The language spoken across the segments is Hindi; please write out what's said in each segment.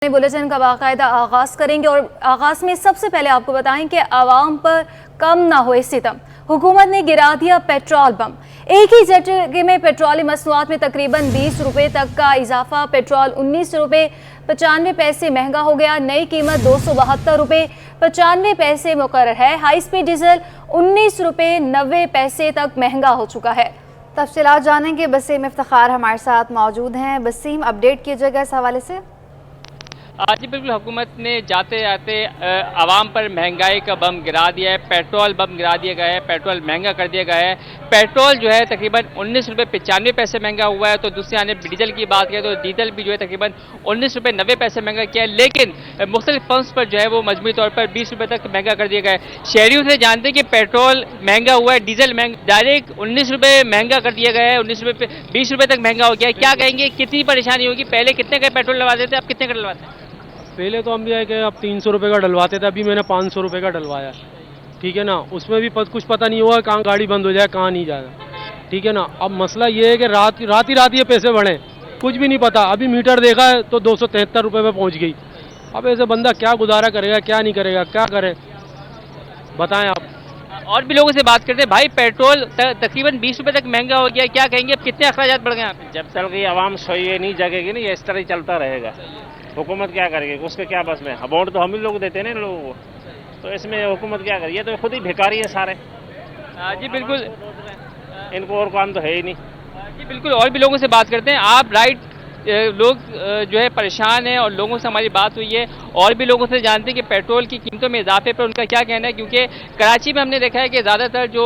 बुलेटिन का बाकायदा आगाज करेंगे और आगाज में सबसे पहले आपको बताएं कि आवाम पर कम ना होए सितम। हुकूमत ने गिरा दिया पेट्रोल बम। एक ही झटके में पेट्रोली मसनूआत में तकरीबन 20 रुपए तक का इजाफा। पेट्रोल 19 रुपए 95 पैसे महंगा हो गया। नई कीमत 272 रुपए 95 पैसे मुकर्रर है। हाई स्पीड डीजल 19 रुपए 90 पैसे तक महंगा हो चुका है। तफसीलात जानेंगे, वसीम इफ्तिखार हमारे साथ मौजूद हैं। वसीम, अपडेट कीजिएगा इस हवाले से। जी बिल्कुल, हुकूमत ने जाते जाते आवाम पर महंगाई का बम गिरा दिया है। पेट्रोल बम गिरा दिया गया है, पेट्रोल महंगा कर दिया गया है। पेट्रोल जो है तकरीबन 19 रुपये 95 पैसे महंगा हुआ है। तो दूसरी आने डीजल की बात करें तो डीजल भी जो है तकरीबन 19 रुपये 90 पैसे महंगा किया है। लेकिन मुख्तलिफ पंप्स पर जो है वो मजमूई तौर पर 20 रुपये तक महंगा कर दिया गया है। शहरियों से जानते हैं कि पेट्रोल महंगा हुआ है, डीजल महंगा, डायरेक्ट 19 रुपये महंगा कर दिया गया है। 19 रुपये 20 रुपये तक महंगा हो गया है। क्या कहेंगे, कितनी परेशानी होगी? पहले कितने का पेट्रोल डलवा देते, अब कितने का डलवाते हैं? पहले तो हम भी है कि अब 300 रुपये का डलवाते थे, अभी मैंने 500 रुपये का डलवाया। ठीक है ना, उसमें भी कुछ पता नहीं हुआ कहाँ गाड़ी बंद हो जाए, कहाँ नहीं जाएगा। ठीक है ना, अब मसला ये है कि रात ही ये पैसे बढ़े, कुछ भी नहीं पता। अभी मीटर देखा है तो 273 रुपये पे पहुँच गई। अब ऐसे बंदा क्या गुजारा करेगा, क्या नहीं करेगा, क्या करे, बताएं आप। और भी लोगों से बात करते हैं। भाई, पेट्रोल तकरीबन 20 रुपये तक महंगा हो गया, क्या कहेंगे, अब कितने अखराजात बढ़ गए यहाँ पे? जब तक ये आवाम सोई नहीं जगेगी नहीं, इस तरह ही चलता रहेगा। हुकूमत क्या करेगी, उसके क्या बस में? वोट तो हम ही लोग देते हैं ना इन लोगों को, तो इसमें हुकूमत क्या करेगी? ये तो खुद ही भिखारी है सारे। जी बिल्कुल, इनको और काम तो है ही नहीं। जी बिल्कुल, और भी लोगों से बात करते हैं। आप राइट, लोग जो है परेशान हैं और लोगों से हमारी बात हुई है। और भी लोगों से जानते हैं कि पेट्रोल की कीमतों में इजाफे पर उनका क्या कहना है, क्योंकि कराची में हमने देखा है कि ज़्यादातर जो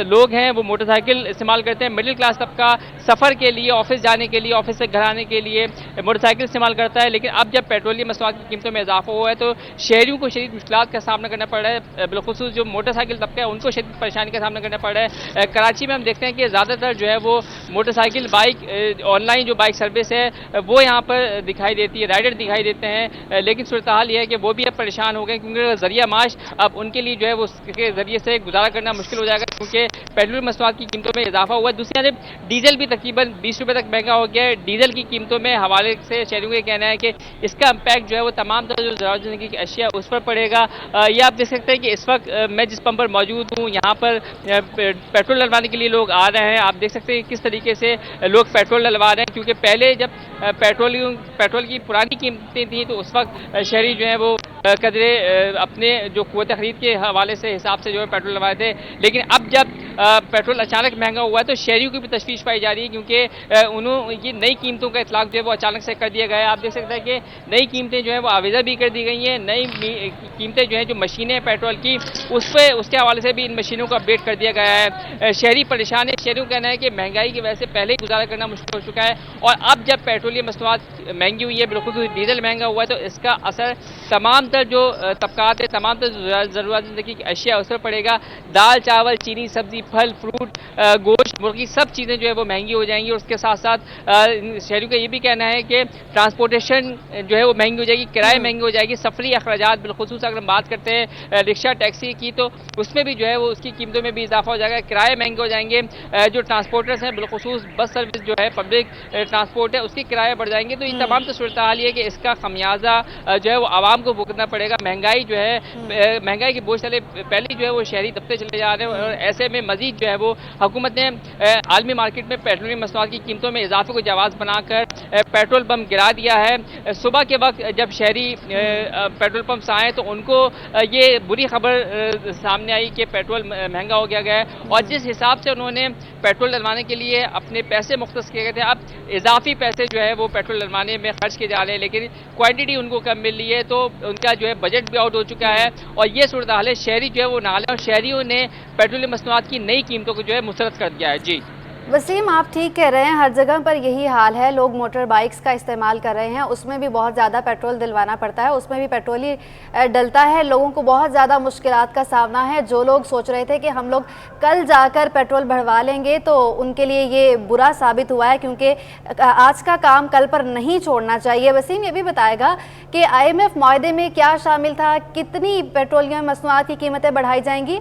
लोग हैं वो मोटरसाइकिल इस्तेमाल करते हैं। मिडिल क्लास तबका सफ़र के लिए, ऑफिस जाने के लिए, ऑफिस से घर आने के लिए मोटरसाइकिल इस्तेमाल करता है। लेकिन अब जब पेट्रोलियम मसनूआत की कीमतों में इजाफा हुआ है तो शहरियों को शदीद मुश्किलात का सामना करना पड़ रहा है। बिलखुसूस जो मोटरसाइकिल तबका है उनको शदीद परेशानी का सामना करना पड़ रहा है। कराची में हम देखते हैं कि ज़्यादातर जो है वो मोटरसाइकिल, बाइक, ऑनलाइन जो बाइक सर्विस है वो यहाँ पर दिखाई देती है, राइडर दिखाई देते हैं। लेकिन सूरत हाल ये है कि वो भी अब परेशान हो गए, क्योंकि जरिया माश अब उनके लिए जो है वो उसके जरिए से गुजारा करना मुश्किल हो जाएगा, क्योंकि पेट्रोल मसनूआत की कीमतों में इजाफा हुआ है। दूसरी तरफ डीजल भी तकरीबन 20 रुपये तक महंगा हो गया है। डीजल की कीमतों में हवाले से शहरियों का कहना है कि इसका इम्पैक्ट जो है वो तमाम तरह जो ज़रूरत ज़िंदगी की अशिया उस पर पड़ेगा। ये आप देख सकते हैं कि इस वक्त मैं जिस पंप पर मौजूद हूँ, यहाँ पर पेट्रोल डलवाने के लिए लोग आ रहे हैं। आप देख सकते हैं किस तरीके से लोग पेट्रोल डलवा रहे हैं, क्योंकि पहले जब पेट्रोल की पुरानी कीमतें थी तो उस वक्त शहरी जो है वो कदरे अपने जो क़ुव्वत ख़रीद के हवाले से हिसाब से जो है पेट्रोल डलवाए थे। लेकिन अब जब पेट्रोल अचानक महंगा हुआ है तो शहरियों की भी तशवीश पाई जा रही है, क्योंकि उन्होंने नई कीमतों का इतलाक़ जो है वो अचानक से कर दिया गया है। आप देख सकते हैं कि नई कीमतें जो है वो आवेज़ा भी कर दी गई हैं। नई कीमतें जो हैं, जो मशीनें हैं पेट्रोल की, उसके हवाले से भी इन मशीनों को अपडेट कर दिया गया है। शहरी परेशान है। शहरियों का कहना है कि महंगाई की वजह से पहले ही गुजारा करना मुश्किल हो चुका है, और अब जब पेट्रोलियम मसनूआत महंगी हुई है, बिल्कुल डीजल महंगा हुआ है, तो इसका असर तमाम तर जो तबकात है, तमाम तर ज़रूरत ज़िंदगी की अशिया उस पर पड़ेगा। दाल, चावल, चीनी, सब्ज़ी, फल, फ्रूट, गोश्त, मुर्गी, सब चीज़ें जो है वो महंगी हो जाएंगी। और उसके साथ साथ शहरियों का ये भी कहना है कि ट्रांसपोर्टेशन जो है वो महंगी हो जाएगी, किराए महंगे हो जाएगी। सफरी अखराजात, बिलखुसूस अगर हम बात करते हैं रिक्शा, टैक्सी की, तो उसमें भी जो है वो उसकी कीमतों में भी इजाफा हो जाएगा, किराए महंगे हो जाएंगे। जो ट्रांसपोर्टर्स हैं, बिलखुसूस बस सर्विस जो है, पब्लिक ट्रांसपोर्ट है, उसके किराए बढ़ जाएंगे। तो ये तमाम तो सूरत हाल है कि इसका खमियाजा जो है वो आवाम को भुगतना पड़ेगा। महंगाई जो है, महंगाई के बोझ तले पहले जो है वो शहरी दबते चले जा रहे हैं, और ऐसे में मजीद जो है वो हुकूमत ने आलमी मार्केट में पेट्रोलियम मसनूआत की कीमतों में इजाफे को जवाज़ बनाकर पेट्रोल पंप गिरा दिया है। सुबह के वक्त जब शहरी पेट्रोल पंप्स आए तो उनको ये बुरी खबर सामने आई कि पेट्रोल महंगा हो गया है, और जिस हिसाब से उन्होंने पेट्रोल डलवाने के लिए अपने पैसे मुख्तस किए गए थे, अब इजाफी पैसे जो है वो पेट्रोल डलवाने में खर्च किए जा रहे हैं, लेकिन क्वांटिटी उनको कम मिल रही है, तो उनका जो है बजट भी आउट हो चुका है। और ये सूरत हाल है, शहरी जो है वो नाले, और शहरियों ने पेट्रोलियम मसनूआत की नई कीमतों को जो है मुस्तरद कर दिया है। जी वसीम, आप ठीक कह रहे हैं, हर जगह पर यही हाल है। लोग मोटर बाइक्स का इस्तेमाल कर रहे हैं, उसमें भी बहुत ज़्यादा पेट्रोल दिलवाना पड़ता है, उसमें भी पेट्रोल ही डलता है। लोगों को बहुत ज़्यादा मुश्किलात का सामना है। जो लोग सोच रहे थे कि हम लोग कल जाकर पेट्रोल भरवा लेंगे, तो उनके लिए ये बुरा साबित हुआ है, क्योंकि आज का काम कल पर नहीं छोड़ना चाहिए। वसीम ये भी बताएगा कि IMF मुआहदे में क्या शामिल था, कितनी पेट्रोलियम मसनूआत की कीमतें बढ़ाई जाएंगी?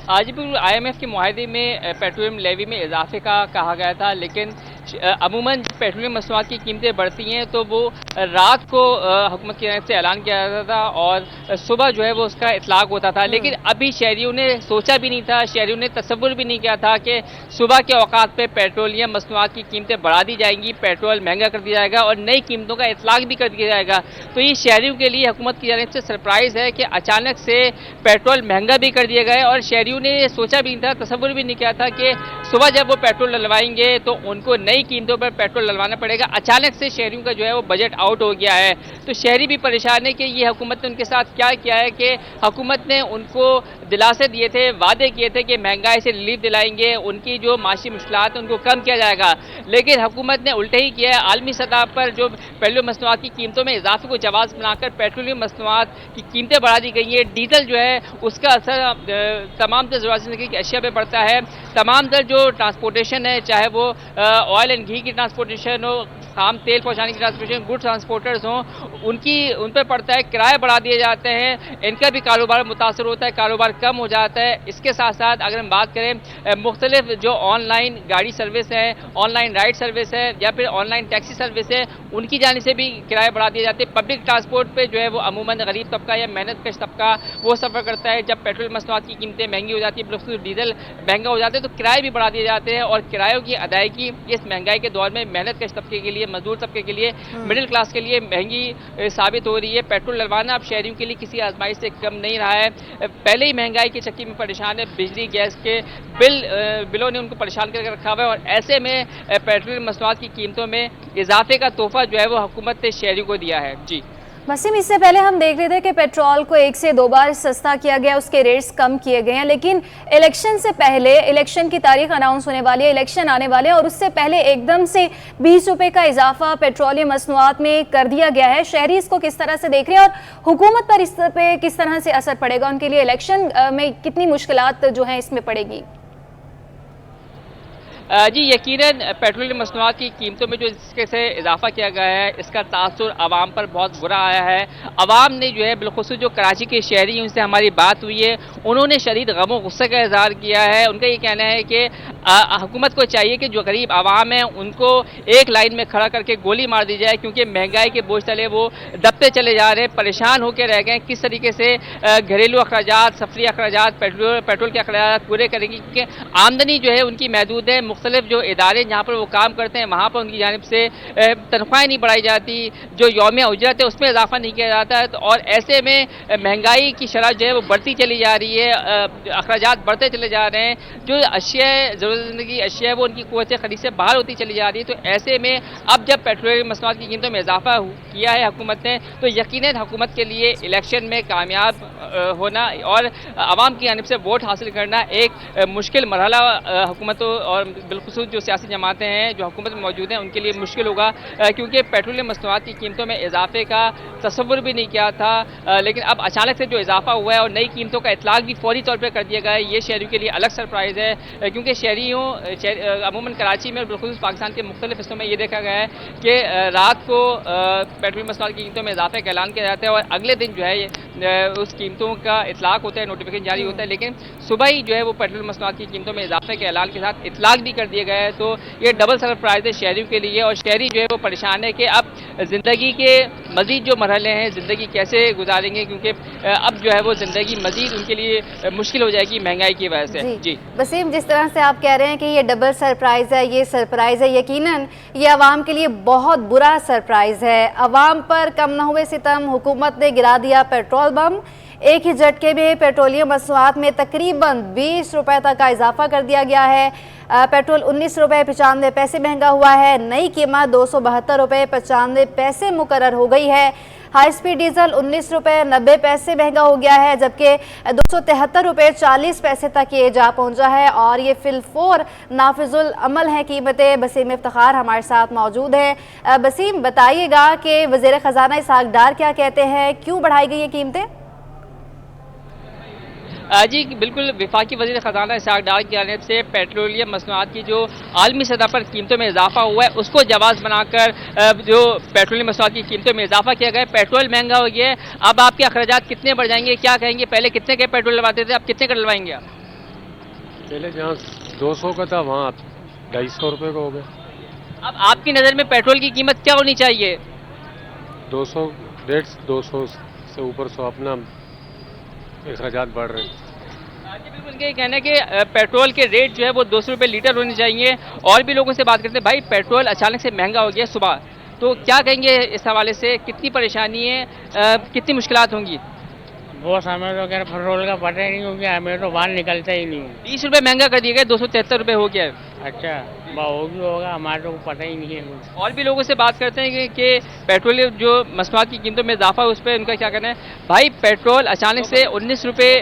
आज भी IMF के मुआहदे में पेट्रोलियम लेवी में इजाफे का कहा गया था, लेकिन अमूमन पेट्रोलियम मसनूआत की कीमतें बढ़ती हैं तो वो रात को हुकूमत की तरफ से ऐलान किया जाता था और सुबह जो है वो उसका इतलाक होता था। लेकिन अभी शहरियों ने सोचा भी नहीं था, शहरियों ने तसव्वुर भी नहीं किया था कि सुबह के औकात पे पेट्रोलियम मसनूआत की कीमतें बढ़ा दी जाएंगी, पेट्रोल महंगा कर दिया जाएगा और नई कीमतों का इतलाक भी कर दिया जाएगा। तो ये शहरियों के लिए हुकूमत की जानिब से सरप्राइज़ है कि अचानक से पेट्रोल महंगा भी कर दिया गया है और शहरियों ने सोचा भी नहीं था, तसव्वुर भी नहीं किया था कि सुबह जब वो पेट्रोल डलवाएंगे तो उनको नई कीमतों पर पेट्रोल डलवाना पड़ेगा। अचानक से शहरियों का जो है वो बजट आउट हो गया है, तो शहरी भी परेशान है कि ये हुकूमत ने उनके साथ क्या किया है कि हुकूमत ने उनको दिलासे दिए थे, वादे किए थे कि महंगाई से रिलीफ दिलाएंगे, उनकी जो माशी मुश्किलात हैं उनको कम किया जाएगा, लेकिन हुकूमत ने उल्टे ही किया है। आलमी सतह पर जो पेट्रोलियम मसनूआत की कीमतों में इजाफे को जवाब बनाकर पेट्रोलियम मसनूआत की कीमतें बढ़ा दी गई हैं। डीजल जो है उसका असर तमाम तर ज़रूरत ज़िंदगी की अशिया पर पड़ता है। तमाम तर जो ट्रांसपोर्टेशन है, चाहे वो ऑयल एंड घी की ट्रांसपोर्टेशन हो, खाम तेल पहुंचाने की ट्रांसपोर्टेशन, गुड ट्रांसपोर्टर्स हों, उन पर पड़ता है, किराए बढ़ा दिए जाते हैं, इनका भी कारोबार मुतासर होता है, कारोबार कम हो जाता है। इसके साथ साथ अगर हम बात करें मुख्तलिफ जो ऑनलाइन गाड़ी सर्विस है, ऑनलाइन राइड सर्विस है या फिर ऑनलाइन टैक्सी सर्विस है, उनकी जाने से भी किराए बढ़ा दिए जाते हैं। पब्लिक ट्रांसपोर्ट पर जो है वो अमूमन गरीब तबका या मेहनत कश तबका वो सफ़र करता है। जब पेट्रोल मसनूआत की कीमतें महंगी हो जाती है, बिल्कुल डीजल महंगा हो जाता है, तो किराए भी बढ़ा दिए जाते हैं और किरायों की अदायगी इस महंगाई के दौर में मेहनत कश तबके के लिए, मजदूर तबके के लिए, मिडिल क्लास के लिए महंगी साबित हो रही है। पेट्रोल डलवाना अब शहरियों के लिए किसी आजमाइश से कम नहीं रहा है। पहले ही महंगाई की चक्की में परेशान है, बिजली गैस के बिलों ने उनको परेशान करके रखा हुआ है और ऐसे में पेट्रोलियम मसनूआत की कीमतों में इजाफे का तोहफा जो है वो हुकूमत ने शहरियों को दिया है। जी वसीम, इससे पहले हम देख रहे थे कि पेट्रोल को 1 से 2 बार सस्ता किया गया, उसके रेट्स कम किए गए हैं, लेकिन इलेक्शन से पहले, इलेक्शन की तारीख अनाउंस होने वाली है, इलेक्शन आने वाले हैं और उससे पहले एकदम से 20 रुपए का इजाफा पेट्रोलियम मसनूआत में कर दिया गया है। शहरी इसको किस तरह से देख रहे हैं और हुकूमत पर इस पे किस तरह से असर पड़ेगा, उनके लिए इलेक्शन में कितनी मुश्किलात जो हैं इसमें पड़ेगी? जी यकीनन पेट्रोलियम मसनूआत की कीमतों में जो इसके इजाफा किया गया है, इसका तासुर आवाम पर बहुत बुरा आया है। आवाम ने जो है बिलखुसूस जो कराची के शहरी हैं उनसे हमारी बात हुई है, उन्होंने शदीद गम गुस्से का इजहार किया है। उनका ये कहना है कि हुकूमत को चाहिए कि जो गरीब आवाम है उनको एक लाइन में खड़ा करके गोली मार दी जाए, क्योंकि महंगाई के बोझ तले वो दबते चले जा रहे हैं, परेशान होकर रह गए। किस तरीके से घरेलू अखराजात, सफरी अखराजात, पेट्रोल के अखराजात पूरे करेंगे, क्योंकि आमदनी जो है उनकी महदूद है। मुख्तलिफ जो इदारे जहाँ पर वो काम करते हैं वहाँ पर उनकी जानिब से तनख्वाहें नहीं बढ़ाई जाती, जो यौमिया उजरत है उसमें इजाफा नहीं किया जाता है। तो और ऐसे में महंगाई की शरह जो है वो बढ़ती चली जा रही है, अखराजात बढ़ते चले जा रहे हैं, जो अशिया ज़रूरत ज़िंदगी अशिया है वो उनकी क़ुव्वत खरीद से बाहर होती चली जा रही है। तो ऐसे में अब जब पेट्रोलियम मसनूआत की कीमतों में इजाफा किया है हुकूमत ने, तो यकीनन हुकूमत के लिए इलेक्शन में कामयाब होना और आवाम की जानिब से वोट हासिल करना एक मुश्किल मरहला हुकूमतों और बिलखुसूस जो सियासी जमातें हैं जो हुकूमत में मौजूद हैं उनके लिए मुश्किल होगा, क्योंकि पेट्रोलियम मसनूआत की कीमतों में इजाफे का तसव्वुर भी नहीं किया था। लेकिन अब अचानक से जो इजाफा हुआ है और नई कीमतों का इतलाक भी फौरी तौर पर कर दिया गया है, ये शहरियों के लिए अलग सरप्राइज़ है, क्योंकि शहरियों अमूमन कराची में और बिलखुसूस पाकिस्तान के मुख्तलिफ हिस्सों में ये देखा गया है कि रात को पेट्रोलियम मसनूआत की कीमतों में इजाफे का ऐलान किया जाता है और अगले दिन जो है उस कीमतों का इतलाक होता है, नोटिफिकेशन जारी होता है, लेकिन सुबह ही जो है वो पेट्रोलियम मसनूआत की कीमतों में इजाफे के ऐलान के साथ इतलाक भी कर दिया गया है। तो ये डबल सरप्राइज है शहरियों के लिए और शहरी जो है वो परेशान है कि अब ज़िंदगी के मज़ीद जो मरहले हैं, ज़िंदगी कैसे गुजारेंगे, क्योंकि अब जो है वो ज़िंदगी मज़ीद उनके लिए मुश्किल हो जाएगी महंगाई की वजह से। जी वसीम, जिस तरह से आप कह रहे हैं कि ये डबल सरप्राइज़ है, ये सरप्राइज़ है, यकीनन ये आवाम के लिए बहुत बुरा सरप्राइज़ है। आवाम पर कम न हुए सितम, हुकूमत ने गिरा दिया पेट्रोल बम। एक ही झटके में पेट्रोलियम मसनूआत में तकरीबन 20 रुपए तक का इजाफा कर दिया गया है। पेट्रोल 19 रुपये 95 पैसे महंगा हुआ है, नई कीमत 272 रुपये 95 पैसे मुकर्रर हो गई है। हाई स्पीड डीजल 19 रुपये 90 पैसे महंगा हो गया है, जबकि 273 रुपये 40 पैसे तक ये जा पहुंचा है और ये फिलफोर नाफिजुल अमल है कीमतें। बसीम इफ्तिखार हमारे साथ मौजूद है। बसीम, बताइएगा कि वज़ीर ख़जाना इसहाक डार क्या कहते हैं, क्यों बढ़ाई गई ये कीमतें? जी बिल्कुल, वफाकी वज़ीर ख़जाना इसहाक डार की जानिब से पेट्रोलियम मसनूआत की जो आलमी सतह पर कीमतों में इजाफा हुआ है उसको जवाब बनाकर जो पेट्रोलियम मसनूआत की कीमतों में इजाफा किया गया है। पेट्रोल महंगा हो गया है, अब आपके अखराजात कितने बढ़ जाएंगे, क्या कहेंगे? पहले कितने के पेट्रोल डलवाते थे, अब कितने का डलवाएंगे आप? पहले जहाँ 200 का था वहाँ 250 रुपये का हो गया। अब आपकी नज़र में पेट्रोल की कीमत क्या होनी चाहिए? 200, 150, 200 से ऊपर सो अपना 1000 बढ़ रहे हैं। जी बिल्कुल, इनका ये कहना है कि पेट्रोल के रेट जो है वो 200 रुपये लीटर होने चाहिए। और भी लोगों से बात करते हैं, भाई पेट्रोल अचानक से महंगा हो गया सुबह, तो क्या कहेंगे इस हवाले से? कितनी परेशानी है, कितनी मुश्किलात होंगी? बॉस हमें तो क्या पेट्रोल का पता ही नहीं, क्योंकि हमें तो बाहर निकलता ही नहीं। 20 रुपये महंगा कर दिया गया, 273 रुपये हो गया है। अच्छा, वो भी होगा, हमारे तो पता ही नहीं है कुछ। और भी लोगों से बात करते हैं कि पेट्रोल जो मसनूआत की कीमतों में इजाफा है उस पर उनका क्या कहना है? भाई पेट्रोल अचानक से 19 रुपये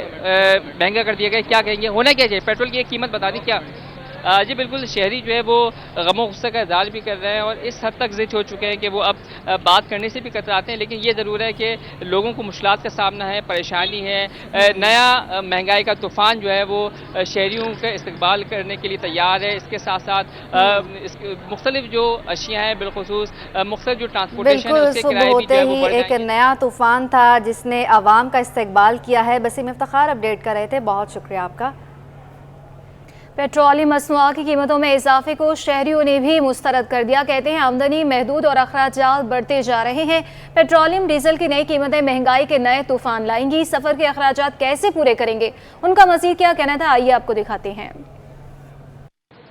महंगा कर दिया गया, क्या कहेंगे? होना क्या चाहिए? पेट्रोल की एक कीमत बता दी क्या? जी बिल्कुल, शहरी जो है वो गमो गुस्से का इज़हार भी कर रहे हैं और इस हद तक ज़िद हो चुके हैं कि वो अब बात करने से भी कतराते हैं। लेकिन ये ज़रूर है कि लोगों को मुश्किलात का सामना है, परेशानी है। नया महंगाई का तूफ़ान जो है वो शहरियों का इस्तकबाल करने के लिए तैयार है। इसके साथ साथ मुख्तलिफ जो अशिया हैं, बिलखुसूस मुख्तलिफ जो ट्रांसपोर्टेशन है बिल्कुल, उसके सुबह किराए भी होते जो है वो ही बढ़ एक जाएंगे। नया तूफान था जिसने आवाम का इस्तकबाल किया है। बसीम इफ्तिखार अपडेट कर रहे थे, बहुत शुक्रिया आपका। पेट्रोलियम मसनूआत की कीमतों में इजाफे को शहरियों ने भी मुस्तरद कर दिया। कहते हैं आमदनी महदूद और अखराजात बढ़ते जा रहे हैं। पेट्रोलियम डीजल की नई कीमतें महंगाई के नए तूफान लाएंगी। सफ़र के अखराजात कैसे पूरे करेंगे, उनका मज़ीद क्या कहना था, आइए आपको दिखाते हैं।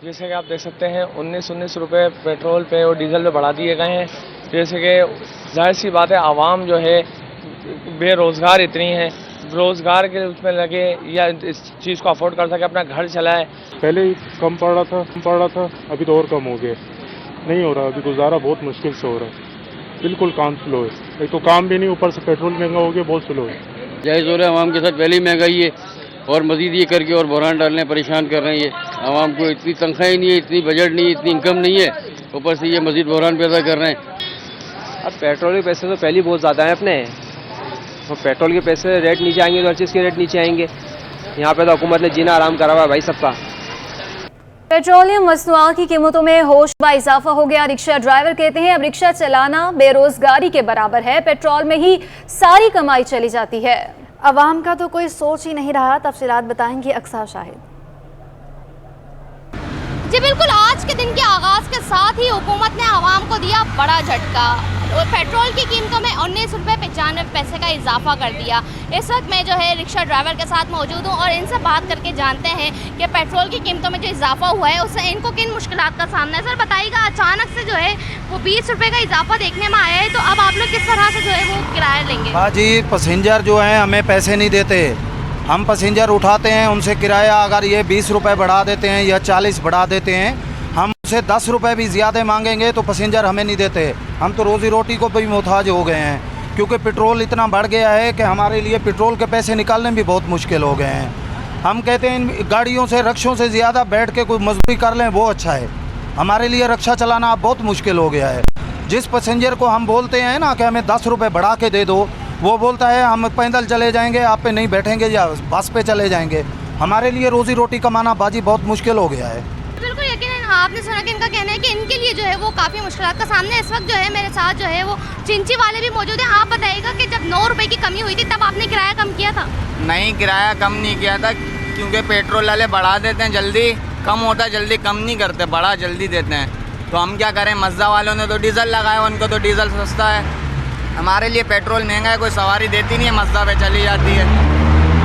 जैसे कि आप देख सकते हैं 19 रुपये पेट्रोल पे और डीजल पे बढ़ा दिए गए हैं। जैसे कि जाहिर सी बात है, आवाम जो है बेरोज़गार इतनी है, रोज़गार के उसमें लगे या इस चीज़ को अफोर्ड कर सके, अपना घर चलाए। पहले ही कम पड़ रहा था, अभी तो और कम हो गया। नहीं हो रहा, अभी गुजारा बहुत मुश्किल से हो रहा है। बिल्कुल काम स्लो है, एक तो काम भी नहीं, ऊपर से पेट्रोल महंगा हो गया, बहुत स्लो है। जायज़ हो रहा है, आवाम के साथ पहले ही महंगाई है और मजीद ये करके और बहरान डालने परेशान कर रहे हैं। ये आवाम को इतनी तनख्वाही नहीं है, इतनी बजट नहीं है, इतनी इनकम नहीं है, ऊपर से ये मजीद बहरान पैदा कर रहे हैं। अब पेट्रोल के पैसे तो पहले ही बहुत ज़्यादा हैं अपने, तो पेट्रोल के पैसे रेट नीचे आएंगे तो हर चीज़ के रेट नीचे आएंगे। यहाँ पे तो हुकूमत ने जीना आराम करा हुआ है भाई सबका। पेट्रोलियम मसनूआत की कीमतों में होशबा इजाफा हो गया। रिक्शा ड्राइवर कहते हैं अब रिक्शा चलाना बेरोजगारी के बराबर है, पेट्रोल में ही सारी कमाई चली जाती है। अवाम का तो कोई सोच ही नहीं रहा। तफसीलात बताएंगे अक्सा शाहिद। जी बिल्कुल, आज के दिन के आगाज़ के साथ ही हुकूमत ने आवाम को दिया बड़ा झटका और पेट्रोल की कीमतों में 19 रुपये 95 पैसे का इजाफा कर दिया। इस वक्त मैं जो है रिक्शा ड्राइवर के साथ मौजूद हूँ और इनसे बात करके जानते हैं कि पेट्रोल की कीमतों में जो इजाफा हुआ है उससे इनको किन मुश्किलात का सामना है। सर बताइएगा, अचानक से जो है वो 20 रुपये का इजाफा देखने में आया है, तो अब आप लोग किस तरह से जो है वो किराया लेंगे? हाँ जी, पैसेंजर जो हैं हमें पैसे नहीं देते। हम पैसेंजर उठाते हैं, उनसे किराया अगर ये 20 रुपये बढ़ा देते हैं या 40 बढ़ा देते हैं, हम उनसे 10 रुपये भी ज़्यादा मांगेंगे तो पैसेंजर हमें नहीं देते। हम तो रोज़ी रोटी को भी मोहताज हो गए हैं, क्योंकि पेट्रोल इतना बढ़ गया है कि हमारे लिए पेट्रोल के पैसे निकालने भी बहुत मुश्किल हो गए हैं। हम कहते हैं इन गाड़ियों से, रक्षों से ज़्यादा बैठ के कोई मजदूरी कर लें वो अच्छा है। हमारे लिए रक्षा चलाना अब बहुत मुश्किल हो गया है। जिस पैसेंजर को हम बोलते हैं ना कि हमें 10 रुपये बढ़ा के दे दो, वो बोलता है हम पैदल चले जाएंगे, आप पे नहीं बैठेंगे या बस पे चले जाएंगे। हमारे लिए रोज़ी रोटी कमाना बाजी बहुत मुश्किल हो गया है। बिल्कुल यकीनन आपने सुना कि इनका कहना है कि इनके लिए जो है वो काफ़ी मुश्किलात का सामने। इस वक्त जो है मेरे साथ जो है वो चिंची वाले भी मौजूद हैं। आप बताइएगा कि जब 9 रुपये की कमी हुई थी तब आपने किराया कम किया था? नहीं, किराया कम नहीं किया था, क्योंकि पेट्रोल वाले बढ़ा देते हैं जल्दी, कम होता है जल्दी, कम नहीं करते, बढ़ा जल्दी देते हैं। तो हम क्या करें, मज़दा वालों ने तो डीजल लगाया, उनको तो डीजल सस्ता है। हमारे लिए पेट्रोल महंगा है, कोई सवारी देती नहीं है, मज़दा पे चली जाती है।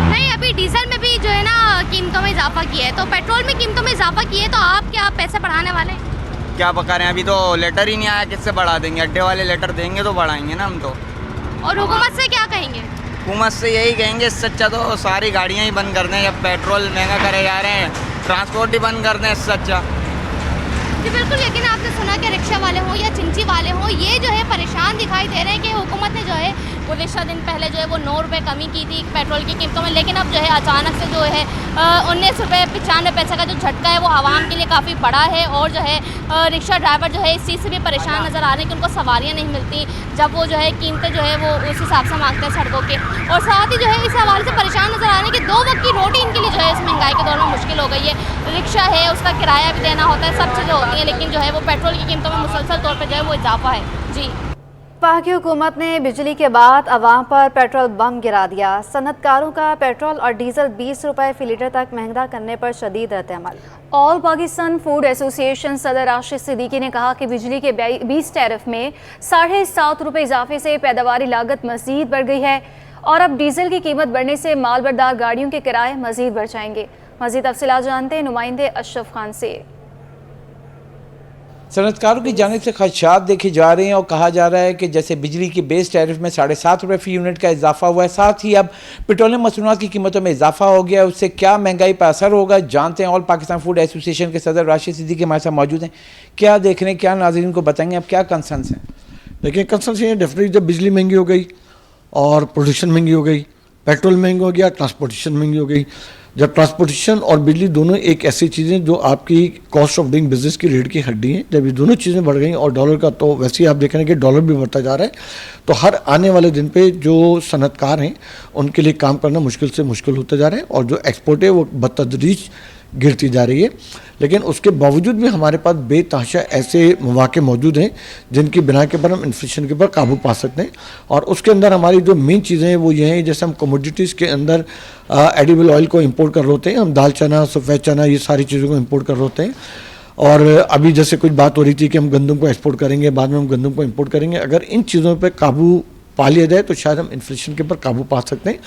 नहीं, अभी डीजल में भी जो है ना कीमतों में इजाफा किया है, तो पेट्रोल में कीमतों में इजाफा किया है, तो आप क्या पैसे बढ़ाने वाले हैं? क्या पका रहे हैं, अभी तो लेटर ही नहीं आया, किससे बढ़ा देंगे? अड्डे वाले लेटर देंगे तो बढ़ाएंगे ना हम तो। और हुकूमत से क्या कहेंगे? हुकूमत से यही कहेंगे, इससे अच्छा तो सारी गाड़ियाँ ही बंद कर दें। जब पेट्रोल महंगा करे जा रहे हैं, ट्रांसपोर्ट ही बंद कर दें, इससे अच्छा। जी बिल्कुल, लेकिन आपने सुना कि रिक्शा वाले हों या चिंची वाले हों, ये जो है परेशान दिखाई दे रहे हैं कि हुकूमत ने जो है वो रिक्शा दिन पहले जो है वो 9 रुपये कमी की थी पेट्रोल की कीमतों में, लेकिन अब जो है अचानक से जो है 19 रुपये 95 पैसे का जो झटका है वो आवाम के लिए काफ़ी बड़ा है। और जो है रिक्शा ड्राइवर जो है इस चीज़ से भी परेशान नज़र आ रहे हैं कि उनको सवारियाँ नहीं मिलती, जब वो जो है कीमतें जो है वो उस हिसाब से मांगते हैं सड़कों के। और साथ ही जो है इस हवाले से परेशान नज़र आ रहे हैं कि 2 वक्त की रोटी इनके लिए जो है इस महंगाई के दौर में मुश्किल हो गई है। रिक्शा है, उसका किराया भी देना होता है, सब चीज़ें होती हैं, लेकिन जो है वो पेट्रोल की कीमतों में मुसलसल तौर पर जो है वो इजाफा है। जी पाकि हुकूमत ने बिजली के बाद अवाम पर पेट्रोल बम गिरा दिया। सनतकारों का पेट्रोल और डीजल 20 रुपए फी लीटर तक महंगा करने पर शदीद रद्द-ए-अमल। ऑल पाकिस्तान फूड एसोसिएशन सदर राशिद सिद्दीकी ने कहा कि बिजली के 20 टैरिफ में 7.5 रुपए इजाफे से पैदावारी लागत मजीद बढ़ गई है और अब डीजल की कीमत बढ़ने से मालबरदार गाड़ियों के किराए मजीद बढ़ जाएंगे। मजीद तफसीलात जानते हैं नुमाइंदे अशरफ खान से। सनतकारों की जानिब से खदशात देखे जा रहे हैं और कहा जा रहा है कि जैसे बिजली की बेस टैरिफ में 7.5 रुपये फ़ी यूनिट का इजाफा हुआ है, साथ ही अब पेट्रोलियम मसनूआत की कीमतों में इजाफा हो गया है। उससे क्या महंगाई पर असर होगा जानते हैं। ऑल पाकिस्तान फूड एसोसिएशन के सदर राशिद सिद्दीकी हमारे साथ मौजूद हैं। क्या देख रहे हैं, क्या नाज़रीन को बताएंगे, अब क्या कंसर्न्स हैं? देखिए, कंसर्न्स ये डेफिनेटली जब बिजली महंगी हो गई और प्रोडक्शन महंगी हो गई, पेट्रोल महंगा हो गया, ट्रांसपोर्टेशन महंगी हो गई। जब ट्रांसपोर्टेशन और बिजली दोनों एक ऐसी चीज़ें जो आपकी कॉस्ट ऑफ डूइंग बिजनेस की रीढ़ की हड्डी हैं, जब ये दोनों चीज़ें बढ़ गई और डॉलर का तो वैसे ही आप देख रहे हैं कि डॉलर भी बढ़ता जा रहा है, तो हर आने वाले दिन पे जो सनतकार हैं उनके लिए काम करना मुश्किल से मुश्किल होता जा रहा है और जो एक्सपोर्ट है वो बतदरीज गिरती जा रही है। लेकिन उसके बावजूद भी हमारे पास बेतहाशा ऐसे मौके मौजूद हैं जिनकी बिना के पर हम इन्फ्लेशन के ऊपर काबू पा सकते हैं। और उसके अंदर हमारी जो मेन चीज़ें हैं वो ये हैं, जैसे हम कमोडिटीज़ के अंदर एडिबल ऑयल को इंपोर्ट कर रहे होते हैं, हम दाल चना, सफ़ेद चना, ये सारी चीज़ों को इंपोर्ट कर रहे होते हैं। और अभी जैसे कुछ बात हो रही थी कि हम गंदम को एक्सपोर्ट करेंगे, बाद में हम गंदम को इंपोर्ट करेंगे। अगर इन चीज़ों पर काबू पा लिया जाए तो शायद हम इन्फ्लेशन के ऊपर काबू पा सकते हैं,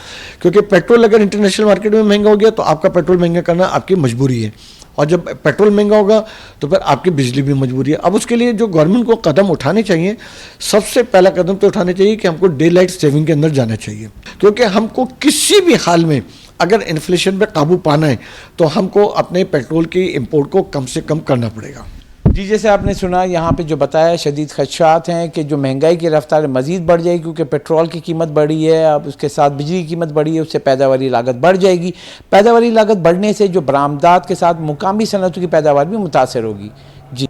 क्योंकि पेट्रोल अगर इंटरनेशनल मार्केट में महंगा हो गया तो आपका पेट्रोल महंगा करना आपकी मजबूरी है, और जब पेट्रोल महंगा होगा तो फिर आपकी बिजली भी मजबूरी है। अब उसके लिए जो गवर्नमेंट को कदम उठाने चाहिए, सबसे पहला कदम तो उठाने चाहिए कि हमको डे लाइट सेविंग के अंदर जाना चाहिए, क्योंकि हमको किसी भी हाल में अगर इन्फ्लेशन पर काबू पाना है तो हमको अपने पेट्रोल की इम्पोर्ट को कम से कम करना पड़ेगा। जी, जैसे आपने सुना यहाँ पे जो बताया, शदीद खदशात हैं कि जो महंगाई की रफ्तार मज़ीद बढ़ जाएगी, क्योंकि पेट्रोल की कीमत बढ़ी है, अब उसके साथ बिजली की कीमत बढ़ी है, उससे पैदावारी लागत बढ़ जाएगी। पैदावारी लागत बढ़ने से जो बरामदात के साथ मुकामी सनतों की पैदावार भी मुतासर होगी। जी,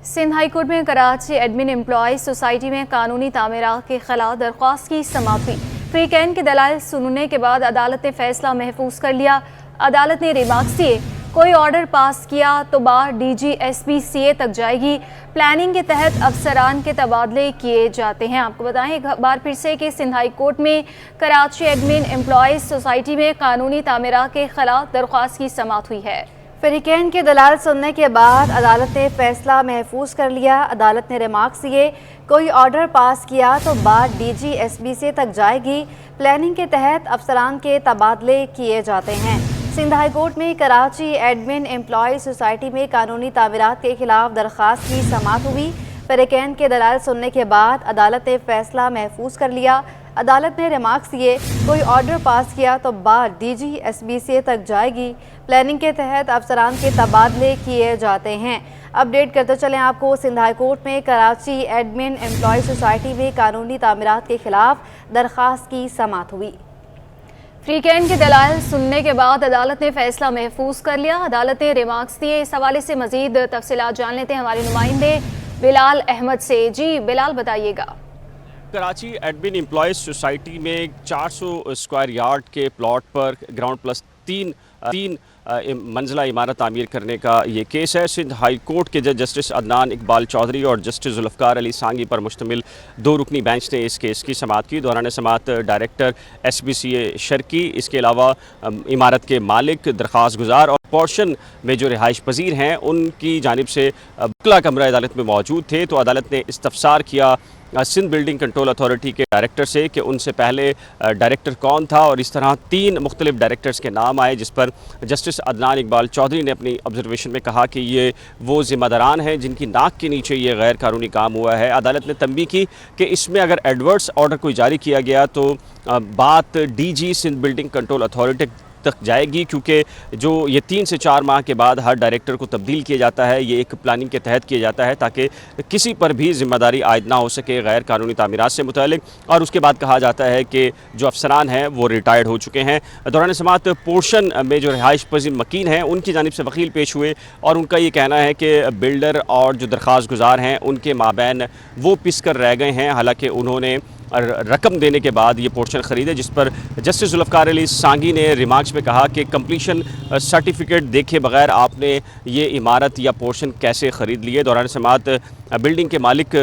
सिंध हाई कोर्ट में कराची एडमिन एम्प्लॉयज़ सोसाइटी में कानूनी तामीरात के खिलाफ दरख्वास्त की समाअत हुई। फ्रीकैन के दलाइल सुनने के बाद अदालत ने फैसला महफूज कर लिया। अदालत ने रिमार्क्स दिए, कोई ऑर्डर पास किया तो बात DGSBCA तक जाएगी। प्लानिंग के तहत अफसरान के तबादले किए जाते हैं। आपको बताएं एक बार फिर से कि सिंध हाई कोर्ट में कराची एडमिन एम्प्लॉयज़ सोसाइटी में कानूनी तामीरात के खिलाफ दरख्वास्त की समाअत हुई है। फ्रीकैन के दलाल सुनने के बाद अदालत ने फैसला महफूज कर लिया। अदालत ने रिमार्क्स दिए, कोई ऑर्डर पास किया तो बात DGSBCA तक जाएगी। प्लानिंग के तहत अफसरान के तबादले किए जाते हैं। सिंध हाई कोर्ट में कराची एडमिन एम्प्लॉयज़ सोसाइटी में कानूनी तामीरात के खिलाफ दरख्वास्त की समाअत हुई। फ्रीकैन के दलाल सुनने के बाद अदालत ने फैसला महफूज कर लिया। अदालत ने रिमार्क्स दिए, कोई ऑर्डर पास किया तो बात DGSBCA तक जाएगी। प्लानिंग के तहत अफसरान के तबादले किए जाते हैं। अपडेट करते चलें आपको, सिंध हाई कोर्ट में कराची एडमिन एम्प्लॉयज़ सोसाइटी में कानूनी तामीरात के खिलाफ दरख्वास्त की समाअत हुई। फ्रीकैन के दलाइल सुनने के बाद अदालत ने फैसला महफूज कर लिया। अदालत ने रिमार्क्स दिए। इस हवाले से मजीद तफसीलात जान लेते हैं हमारे नुमाइंदे बिलाल अहमद से। जी बिलाल, बताइएगा। कराची एडमिन एम्प्लॉयज़ सोसाइटी में 400 स्क्वायर यार्ड के प्लॉट पर ग्राउंड प्लस तीन मंजिला इमारत तामीर करने का ये केस है। सिंध हाई कोर्ट के जज जस्टिस अदनान इकबाल चौधरी और जस्टिस जुल्फ़कार अली सांगी पर मुश्तमिल 2 रुकनी बेंच ने इस केस की समाअत की। दौरान समाअत डायरेक्टर SBCA शर्की, इसके अलावा इमारत के मालिक, दरख्वास्त गुजार और पोर्शन में जो रिहाइश पजीर हैं उनकी जानिब से बुकला कमरा अदालत में मौजूद थे। तो अदालत ने इस्तफसार किया सिंध बिल्डिंग कंट्रोल अथॉरिटी के डायरेक्टर से कि उनसे पहले डायरेक्टर कौन था, और इस तरह 3 मुख्तलिफ डायरेक्टर्स के नाम आए, जिस पर जस्टिस अदनान इकबाल चौधरी ने अपनी ऑब्जर्वेशन में कहा कि ये वो ज़िम्मेदारान हैं जिनकी नाक के नीचे ये गैर कानूनी काम हुआ है। अदालत ने तंबीह की कि इसमें अगर एडवर्स ऑर्डर कोई जारी किया गया तो बात DG Sindh building control authority तक जाएगी, क्योंकि जो ये 3 से 4 माह के बाद हर डायरेक्टर को तब्दील किया जाता है, ये एक प्लानिंग के तहत किया जाता है ताकि किसी पर भी जिम्मेदारी आयद ना हो सके गैर कानूनी तामीरात से मुतालिक। और उसके बाद कहा जाता है कि जो अफसरान हैं वो रिटायर्ड हो चुके हैं। दौरान समाअत पोर्शन में जो रिहाइश पजीर मकीन हैं उनकी जानिब से वकील पेश हुए और उनका ये कहना है कि बिल्डर और जो दरख्वास्त गुजार हैं उनके माबैन वो पिस कर रह गए हैं, हालाँकि उन्होंने रकम देने के बाद ये पोर्शन ख़रीदे, जिस पर जस्टिस जुल्फ़कार अली सांगी ने रिमार्क्स में कहा कि कंप्लीशन सर्टिफिकेट देखे बगैर आपने ये इमारत या पोर्शन कैसे ख़रीद लिए। दौरान समाअत बिल्डिंग के मालिक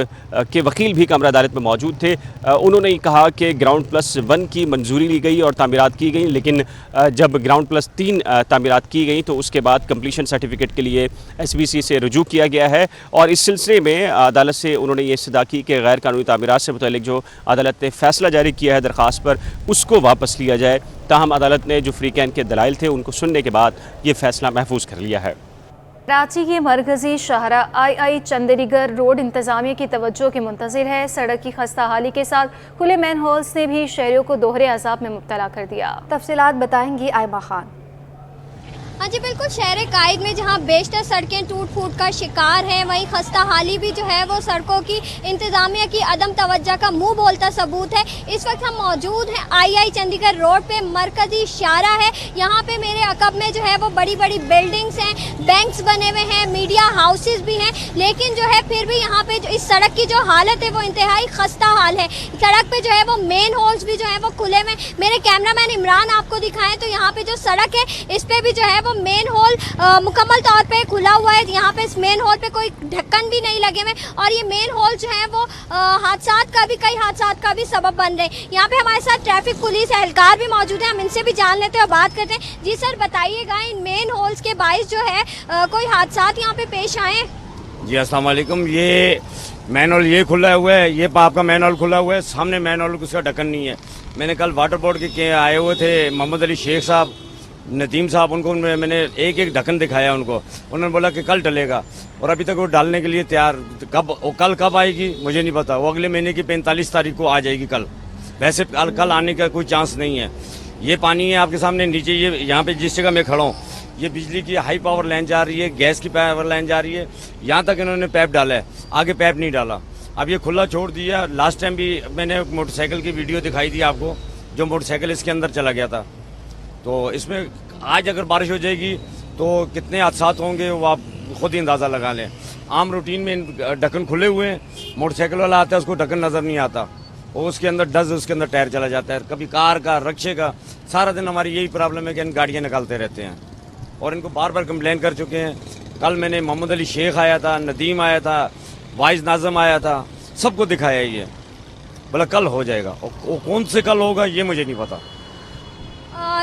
के वकील भी कमरा अदालत में मौजूद थे। उन्होंने कहा कि ग्राउंड प्लस 1 की मंजूरी ली गई और तामीरात की गई, लेकिन जब ग्राउंड प्लस 3 तामीरात की गई तो उसके बाद कंप्लीशन सर्टिफिकेट के लिए SBC से रुजू किया गया है और इस सिलसिले में अदालत से उन्होंने ये इस्तदा की कि गैर कानूनी तामीरात से मुतालिक जो अदालत ने फ़ैसला जारी किया है दरख्वास्त पर, उसको वापस लिया जाए। ताहम अदालत ने जो फ्रीकैन के दलाइल थे उनको सुनने के बाद ये फ़ैसला महफूज कर लिया है। कराची के मरकजी शाहरा II चंडीगढ़ रोड इंतजामिया की तवज्जो के मुंतज़िर है। सड़क की खस्ता हाली के साथ खुले मैन होल्स ने भी शहरियों को दोहरे अजाब में मुब्तला कर दिया। तफसीलात बताएंगी आयमा खान। हाँ जी बिल्कुल, शहर कायद में जहाँ बेशतर सड़कें टूट फूट का शिकार हैं, वहीं खस्ता हाली भी जो है वो सड़कों की इंतज़ामिया की अदम तवज्जो का मुंह बोलता सबूत है। इस वक्त हम मौजूद हैं II चंडीगढ़ रोड पे, मरकजी शाहरा है। यहाँ पे मेरे अकब में जो है वो बड़ी बड़ी बिल्डिंग्स हैं, बैंक्स बने हुए हैं, मीडिया हाउसेस भी हैं, लेकिन जो है फिर भी यहाँ पे जो इस सड़क की जो हालत है वो इंतहाई खस्ता हाल है। सड़क पे जो है वो मेन होल्स भी जो है वो खुले में, मेरे कैमरामैन इमरान आपको दिखाएं तो यहाँ पे जो सड़क है इस पे भी जो है वो मेन होल मुकम्मल तौर पे खुला हुआ है। यहाँ पे इस मेन होल पे कोई ढक्कन भी नहीं लगे हुए और ये मेन होल जो है वो कई हादसात का भी सबब बन रहे हैं। यहाँ पे हमारे साथ ट्रैफिक पुलिस एहलकार भी मौजूद है, हम इनसे भी जान लेते हैं और बात करते हैं। जी सर बताइएगा, इन मेन होल्स के बाइस जो है कोई हादसात यहाँ पे पेश आए? जी अस्सलाम वालेकुम। ये मैन होल ये खुला हुआ है, ये आपका मैन होल खुला हुआ है, सामने मैन होल उसका ढक्कन नहीं है। मैंने कल वाटर बोर्ड के आए हुए थे मोहम्मद अली शेख साहब, नदीम साहब, उनको मैंने एक एक ढक्कन दिखाया उनको। उन्होंने बोला कि कल डलेगा और अभी तक वो डालने के लिए तैयार। कल कब आएगी मुझे नहीं पता, वो अगले महीने की 45 तारीख को आ जाएगी कल। वैसे कल आने का कोई चांस नहीं है। ये पानी है आपके सामने नीचे, ये यहाँ पे जिस जगह मैं खड़ा हूँ, ये बिजली की हाई पावर लाइन जा रही है, गैस की पावर लाइन जा रही है, यहाँ तक इन्होंने पैप डाला है, आगे पैप नहीं डाला। अब ये खुला छोड़ दिया। लास्ट टाइम भी मैंने मोटरसाइकिल की वीडियो दिखाई थी आपको, जो मोटरसाइकिल इसके अंदर चला गया था। तो इसमें आज अगर बारिश हो जाएगी तो कितने हादसात होंगे वो आप खुद ही अंदाज़ा लगा लें। आम रूटीन में ढक्कन खुले हुए हैं, मोटरसाइकिल वाला आता है उसको ढक्कन नज़र नहीं आता, और उसके अंदर डज, उसके अंदर टायर चला जाता है, कभी कार का, रक्शे का। सारा दिन हमारी यही प्रॉब्लम है कि इन गाड़ियाँ निकालते रहते हैं और इनको बार बार कंप्लेन कर चुके हैं। कल मैंने मोहम्मद अली शेख आया था, नदीम आया था, वाइज नाज़म आया था, सबको दिखाया ये, बोला कल हो जाएगा। और कौन से कल होगा ये मुझे नहीं पता।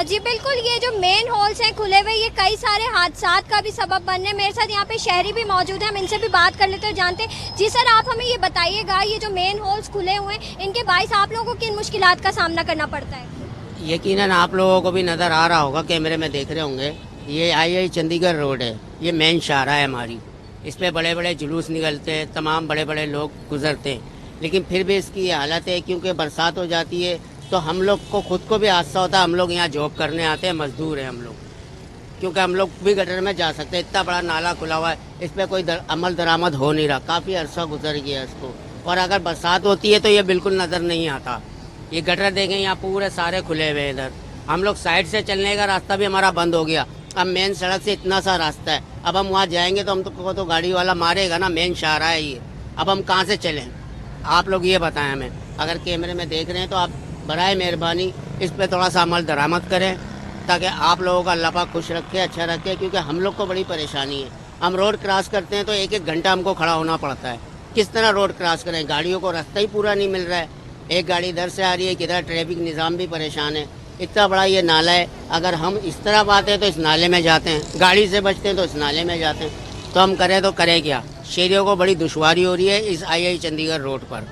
जी बिल्कुल, ये जो मेन होल्स हैं खुले हुए, ये कई सारे हादसात का भी सबब बन रहे हैं। मेरे साथ यहाँ पे शहरी भी मौजूद हैं, हम इनसे भी बात कर लेते हैं, जानते हैं। जी सर, आप हमें ये बताइएगा, ये जो मेन होल्स खुले हुए हैं इनके बाइस आप लोगों को किन मुश्किलात का सामना करना पड़ता है? यकीनन आप लोगों को भी नज़र आ रहा होगा, कैमरे में देख रहे होंगे, ये II चंडीगढ़ रोड है, ये मेन शाहरा है हमारी। इस पर बड़े बड़े जुलूस निकलते हैं, तमाम बड़े बड़े लोग गुजरते हैं, लेकिन फिर भी इसकी हालत है क्योंकि बरसात हो जाती है तो हम लोग को खुद को भी हादसा होता है। हम लोग यहाँ जॉब करने आते हैं, मजदूर हैं हम लोग, क्योंकि हम लोग भी गटर में जा सकते हैं। इतना बड़ा नाला खुला हुआ है, इस पर कोई अमल दरामद हो नहीं रहा, काफ़ी अरसा गुजर गया इसको। और अगर बरसात होती है तो ये बिल्कुल नज़र नहीं आता। ये गटर देखें, यहाँ पूरे सारे खुले हुए हैं। इधर हम लोग साइड से चलने का रास्ता भी हमारा बंद हो गया। अब मेन सड़क से इतना सा रास्ता है, अब हम वहाँ जाएंगे तो हम तो गाड़ी वाला मारेगा ना, मेन शाहरा है ये। अब हम कहाँ से चलें? आप लोग ये बताएं हमें। अगर कैमरे में देख रहे हैं तो आप बराए मेहरबानी इस पे थोड़ा सा अमल दरामद करें, ताकि आप लोगों का अल्लाह पाक खुश रखे, अच्छा रखे, क्योंकि हम लोग को बड़ी परेशानी है। हम रोड क्रॉस करते हैं तो एक एक घंटा हमको खड़ा होना पड़ता है। किस तरह रोड क्रॉस करें? गाड़ियों को रास्ता ही पूरा नहीं मिल रहा है, एक गाड़ी इधर से आ रही है, किधर ट्रैफिक निज़ाम भी परेशान है। इतना बड़ा ये नाला है, अगर हम इस तरफ आते हैं तो इस नाले में जाते हैं, गाड़ी से बचते हैं तो इस नाले में जाते हैं, तो हम करें तो करें क्या? शहरियों को बड़ी दुश्वारी हो रही है इस II चंडीगढ़ रोड पर।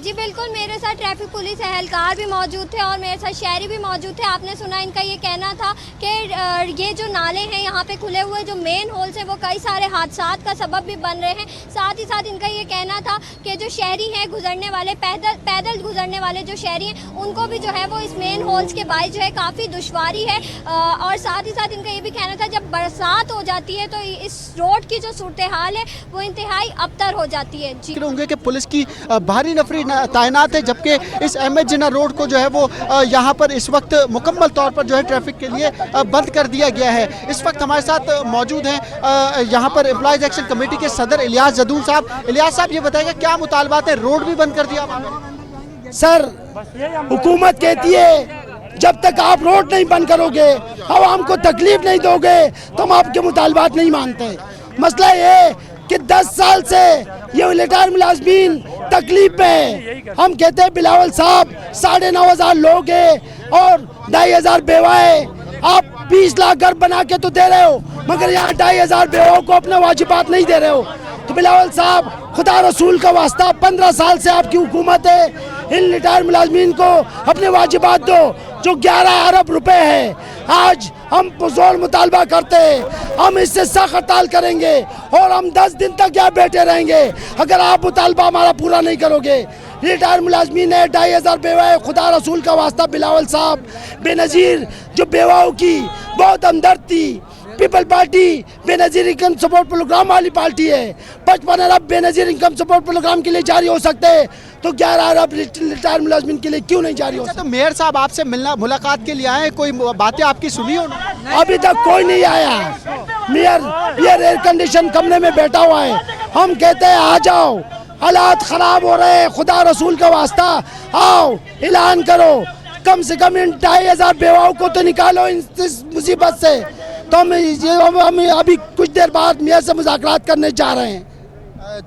जी बिल्कुल, मेरे साथ ट्रैफिक पुलिस एहलकार भी मौजूद थे और मेरे साथ शहरी भी मौजूद थे। आपने सुना, इनका ये कहना था कि ये जो नाले हैं यहाँ पे खुले हुए, जो मेन होल्स हैं, वो कई सारे हादसात का सबब भी बन रहे हैं। साथ ही साथ इनका ये कहना था कि जो शहरी हैं, गुजरने वाले, पैदल गुजरने वाले जो शहरी हैं, उनको भी जो है वो इस मेन होल्स के बाइस जो है काफ़ी दुश्वारी है। और साथ ही साथ इनका ये भी कहना था जब बरसात हो जाती है तो इस रोड की जो सूरत हाल है वो इंतहाई अबतर हो जाती है। जी होंगे कि पुलिस की भारी नफरी तैनात है, जबकि इस अहमद जिन्ना रोड को जो है वो यहाँ पर इस वक्त मुकम्मल तौर पर जो है ट्रैफिक के लिए बंद कर दिया गया है। इस वक्त हमारे साथ मौजूद हैं यहाँ पर एम्प्लॉयज एक्शन कमेटी के सदर इलियास जदून साहब। इलियास साहब, ये बताएगा क्या मुतालबात है? रोड भी बंद कर दिया सर, हुकूमत कहती है जब तक आप रोड नहीं बंद करोगे, आवाम को तकलीफ नहीं दोगे, तो हम आपके मुतालबात नहीं मानते। मसला ये कि 10 साल से ये रिटायर मुलाजमीन तकलीफ में है। हम कहते हैं बिलावल साहब 9,500 लोग हैं और 2,500 बेवाएं, आप 20 लाख घर बना के तो दे रहे हो मगर यहाँ 2,500 बेवाओं को अपने वाजिबात नहीं दे रहे हो। तो बिलावल साहब खुदा रसूल का वास्ता 15 साल से आपकी हुकूमत है, इन रिटायर मुलाजमीन को अपने वाजिबात दो जो 11 अरब रुपए है। आज हम पुरजोर मुतालबा करते हैं, हम इससे सख्त हड़ताल करेंगे और हम 10 दिन तक यहाँ बैठे रहेंगे अगर आप मुतालबा हमारा पूरा नहीं करोगे। रिटायर मुलाजमीन है, 2,500 बेवा है, खुदा रसूल का वास्ता बिलावल साहब बेनज़ीर जो बेवाओं की बहुत हमदर्द थी। People Party Benazir income support programme वाली पार्टी है। 55 अरब बेनज़ीर इनकम सपोर्ट प्रोग्राम के लिए जारी हो सकते हैं तो 11 अरब रिटायर मुलाजमीन के लिए क्यों नहीं जारी हो सकते? तो मेयर साहब आपसे मिलना मुलाकात के लिए आए, कोई बातें आपकी सुनी हो? अभी तक कोई नहीं आया। मेयर एयर कंडीशन कमरे में बैठा हुआ है। हम कहते हैं आ जाओ, हालात खराब हो रहे हैं, खुदा रसूल का वास्ता आओ, ऐलान करो, कम से कम इन 2,500 बेवाओं को तो निकालो इस मुसीबत से। तो हम अभी कुछ देर बाद मेयर से मुज़ाकरात करने जा रहे हैं।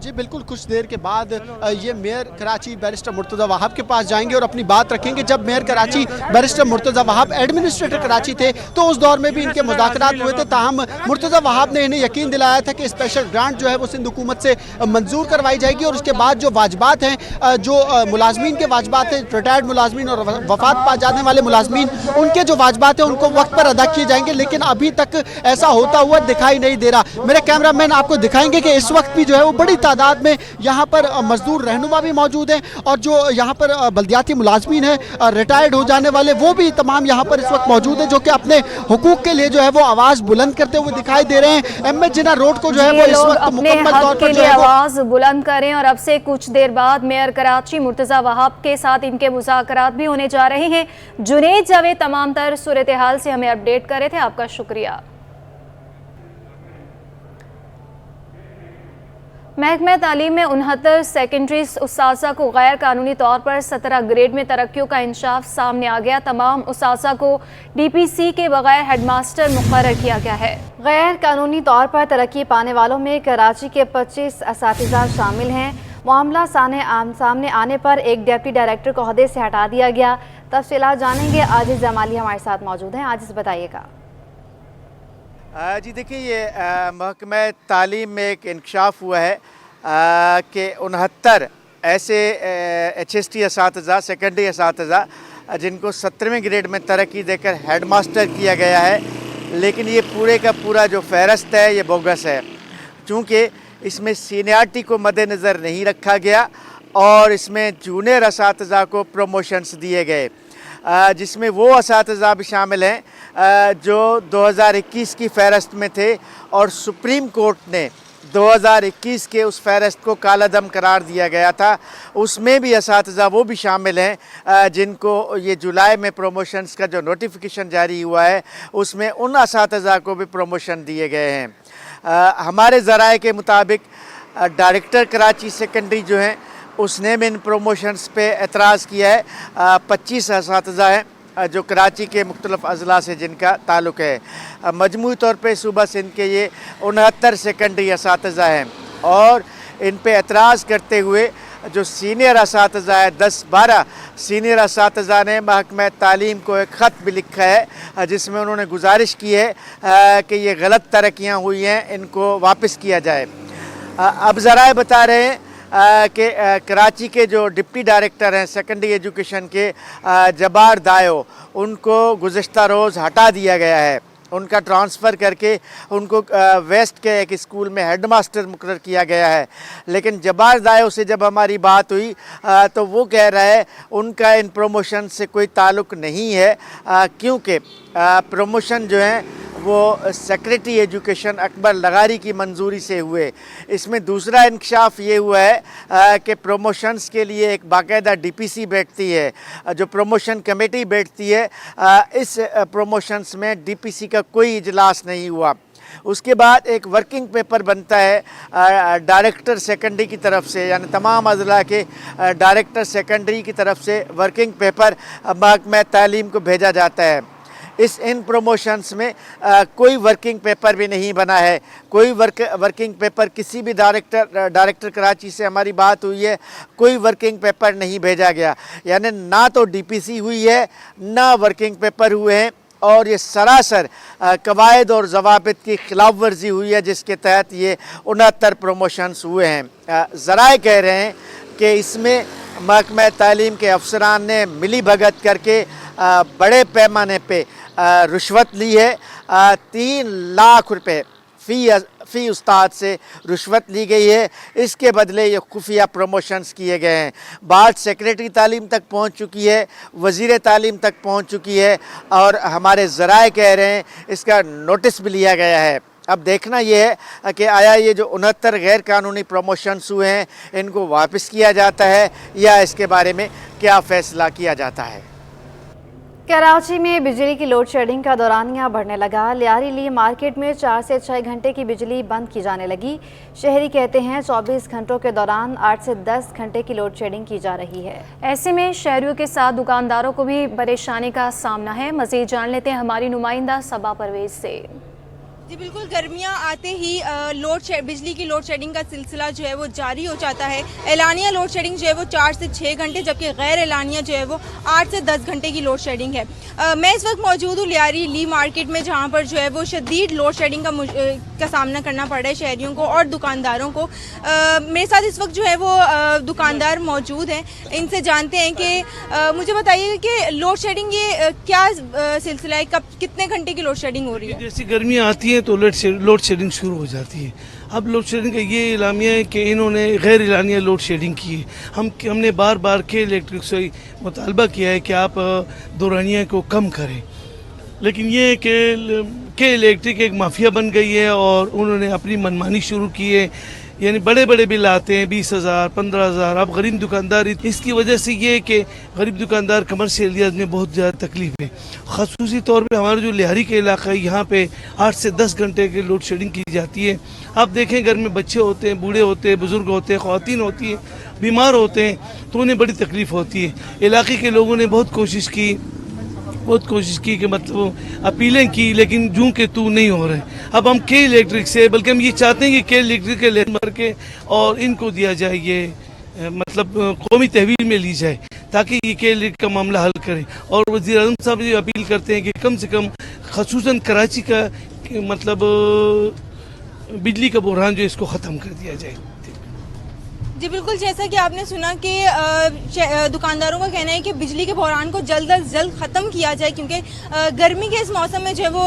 जी बिल्कुल, कुछ देर के बाद ये मेयर कराची बैरिस्टर मुर्तज़ा वहाब के पास जाएंगे और अपनी बात रखेंगे। जब mayor Karachi barrister Murtaza Wahab administrator Karachi थे तो उस दौर में भी इनके मुज़ाकरात हुए थे, ताहम मुर्तज़ा वहाब ने इन्हें यकीन दिलाया था कि स्पेशल ग्रांट जो है वो सिंध हुकूमत से मंजूर करवाई जाएगी और उसके बाद जो वाजबात हैं, जो मुलाजमीन के वाजबात हैं, रिटायर्ड मुलाजमीन और वफात पा जाने वाले मुलाजमीन, उनके जो वाजबात हैं उनको वक्त पर अदा किए जाएंगे। लेकिन अभी तक ऐसा होता हुआ दिखाई नहीं दे रहा। मेरे कैमरामैन आपको दिखाएंगे कि इस वक्त भी जो है वो बड़ी तादाद में यहाँ पर मजदूर रहनुमा भी मौजूद हैं और जो यहाँ पर बल्दियाती मुलाजमीन हैं रिटायर्ड हो जाने वाले, वो भी तमाम यहाँ पर इस वक्त मौजूद हैं जो कि अपने हुकूक के लिए जो है वो आवाज़ बुलंद करते हुए दिखाई दे रहे हैं। एम एच जिन्ना रोड को जो है वो इस वक्त मुकम्मल तौर पर जो है आवाज़ बुलंद करें और अब से कुछ देर बाद मेयर कराची मुर्तज़ा वहाब के साथ इनके मुज़ाकरात भी होने जा रहे हैं। जुनेद जावेद तमाम तर सूरत हाल से हमें अपडेट करे थे, आपका शुक्रिया। महकमा तालीम में 69 सेकेंडरी उस्ताज़ा को गैर कानूनी तौर पर 17 ग्रेड में तरक्कियों का इंशाफ सामने आ गया। तमाम उस्ताज़ा को DPC के बगैर हेडमास्टर मुकर्रर किया गया है। गैर कानूनी तौर पर तरक्की पाने वालों में कराची के 25 असातिज़ा शामिल हैं। मामला सामने आने पर एक डिप्टी डायरेक्टर को ओहदे से हटा दिया गया। तफसीलात जानेंगे, आजिज़ जमाली हमारे साथ मौजूद हैं। आजिज़ बताइएगा। जी देखिए, ये महकमा तालीम में एक इंकशाफ हुआ है कि 69 ऐसे HST असातिज़ा, सेकेंडरी असातिज़ा जिनको 17वें ग्रेड में तरक्की देकर हेड मास्टर किया गया है, लेकिन ये पूरे का पूरा जो फहरस्त है ये बोगस है, चूँकि इसमें सीनियरिटी को मद्देनज़र नहीं रखा गया और इसमें जूनियर असातिज़ा को प्रमोशंस दिए गए, जिसमें वो असातिज़ा भी शामिल हैं जो 2021 की फ़हरस्त में थे और सुप्रीम कोर्ट ने 2021 के उस फ़हरस्त को कालादम करार दिया गया था। उसमें भी असातिज़ा वो भी शामिल हैं जिनको ये जुलाई में प्रमोशंस का जो नोटिफिकेशन जारी हुआ है उसमें उन असातिज़ा को भी प्रमोशन दिए गए हैं। हमारे ज़राए के मुताबिक डायरेक्टर कराची सेकेंडरी जो हैं उसने भी इन प्रमोशंस पे एतराज़ किया है। 25 असातिज़ा हैं जो कराची के मुख्तलिफ़ अज़ला से जिनका ताल्लुक़ है। मजमूई तौर पे सूबा सिंध के ये 69 सेकेंडरी असातिज़ा हैं और इन पे एतराज़ करते हुए जो सीनियर असातिज़ा है, 10-12 सीनियर असातिज़ा ने महकमा तालीम को एक ख़त भी लिखा है जिसमें उन्होंने गुजारिश की है कि ये गलत तरक्कियाँ हुई हैं, इनको वापस किया जाए। अब ज़राए बता रहे हैं कि कराची के जो डिप्टी डायरेक्टर हैं सेकेंडरी एजुकेशन के जबार दायो, उनको गुज़श्ता रोज़ हटा दिया गया है। उनका ट्रांसफ़र करके उनको वेस्ट के एक स्कूल में हेडमास्टर मुकर्रर किया गया है। लेकिन जबार दायो से जब हमारी बात हुई तो वो कह रहा है उनका इन प्रमोशन से कोई ताल्लुक़ नहीं है, क्योंकि प्रमोशन जो हैं वो सेक्रेटरी एजुकेशन अकबर लगारी की मंजूरी से हुए। इसमें दूसरा इंकशाफ ये हुआ है कि प्रमोशंस के लिए एक बाकायदा DPC बैठती है, जो प्रमोशन कमेटी बैठती है। इस प्रमोशंस में DPC का कोई इजलास नहीं हुआ। उसके बाद एक वर्किंग पेपर बनता है डायरेक्टर सेकेंडरी की तरफ से, यानी तमाम अज़ला के डायरेक्टर सेकेंडरी की तरफ से वर्किंग पेपर महकमा तालीम को भेजा जाता है। इस इन प्रमोशंस में कोई वर्किंग पेपर भी नहीं बना है, कोई वर्किंग पेपर किसी भी डायरेक्टर कराची से हमारी बात हुई है, कोई वर्किंग पेपर नहीं भेजा गया। यानी ना तो डीपीसी हुई है ना वर्किंग पेपर हुए हैं और ये सरासर कवायद और ज़वाबित की खिलाफ वर्जी हुई है जिसके तहत ये 69 प्रमोशंस हुए हैं। ज़राए कह रहे हैं कि इसमें महकमा तालीम के अफसरान ने मिली भगत करके बड़े पैमाने पे रुश्वत ली है। 3 लाख रुपए फ़ी उस्ताद से रुश्वत ली गई है। इसके बदले ये खुफिया प्रमोशंस किए गए हैं। बात सेक्रेटरी तालीम तक पहुंच चुकी है, वज़ीर तालीम तक पहुंच चुकी है और हमारे ज़राए कह रहे हैं इसका नोटिस भी लिया गया है। अब देखना ये है कि आया ये जो 69 गैर कानूनी प्रमोशंस हुए हैं इनको वापस किया जाता है या इसके बारे में क्या फ़ैसला किया जाता है। कराची में बिजली की लोड शेडिंग का दौरानिया बढ़ने लगा। लियारी ली मार्केट में 4 से 6 घंटे की बिजली बंद की जाने लगी। शहरी कहते हैं 24 घंटों के दौरान 8 से 10 घंटे की लोड शेडिंग की जा रही है। ऐसे में शहरियों के साथ दुकानदारों को भी परेशानी का सामना है। मज़ीद जान लेते हैं हमारी नुमाइंदा सबा परवेज से। जी बिल्कुल, गर्मियाँ आते ही बिजली की लोड शेडिंग का सिलसिला जो है वो जारी हो जाता है। एलानिया लोड शेडिंग जो है वो 4 से 6 घंटे, जबकि गैर एलानिया जो है वो 8 से 10 घंटे की लोड शेडिंग है। मैं इस वक्त मौजूद हूँ लियारी ली मार्केट में, जहाँ पर जो है वो शदीद लोड शेडिंग का सामना करना पड़ रहा है शहरियों को और दुकानदारों को। मेरे साथ इस वक्त जो है वो दुकानदार मौजूद हैं, इनसे जानते हैं कि मुझे बताइए कि लोड शेडिंग ये क्या सिलसिला है, कब कितने घंटे की लोड शेडिंग हो रही है? जैसी गर्मियाँ आती हैं तो लोड शेडिंग शुरू हो जाती है। अब लोड शेडिंग का ये इलामिया है कि इन्होंने गैर इलानिया लोड शेडिंग की है। हमने बार बार के इलेक्ट्रिक से मुतालबा किया है कि आप दौरानिया को कम करें, लेकिन ये है कि इलेक्ट्रिक एक माफिया बन गई है और उन्होंने अपनी मनमानी शुरू की है। यानी बड़े बड़े बिल आते हैं 20,000 15,000। अब गरीब दुकानदार, इसकी वजह से ये है कि गरीब दुकानदार कमर्शियल एरियाज में बहुत ज़्यादा तकलीफ है। ख़ुसूसी तौर पे हमारा जो लियारी का इलाका है यहाँ पे 8 से 10 घंटे की लोड शेडिंग की जाती है। आप देखें घर में बच्चे होते हैं, बूढ़े होते हैं, बुज़ुर्ग होते हैं, ख़वातीन होती हैं, बीमार होते हैं, तो उन्हें बड़ी तकलीफ़ होती है। इलाके के लोगों ने बहुत कोशिश की कि मतलब अपीलें की, लेकिन जूं के तू नहीं हो रहे। अब हम के इलेक्ट्रिक से, बल्कि हम ये चाहते हैं कि के इलेक्ट्रिक के लेन भर के और इनको दिया जाए, ये मतलब कौमी तहवील में ली जाए ताकि ये के इलेक्ट्रिक का मामला हल करें। और वज़ीर आज़म साहब ये अपील करते हैं कि कम से कम ख़ुसूसन कराची का मतलब बिजली का बहरान जो इसको ख़त्म कर दिया जाए। जी बिल्कुल, जैसा कि आपने सुना कि दुकानदारों का कहना है कि बिजली के बहरान को जल्द अज जल्द ख़त्म किया जाए, क्योंकि गर्मी के इस मौसम में जो है वो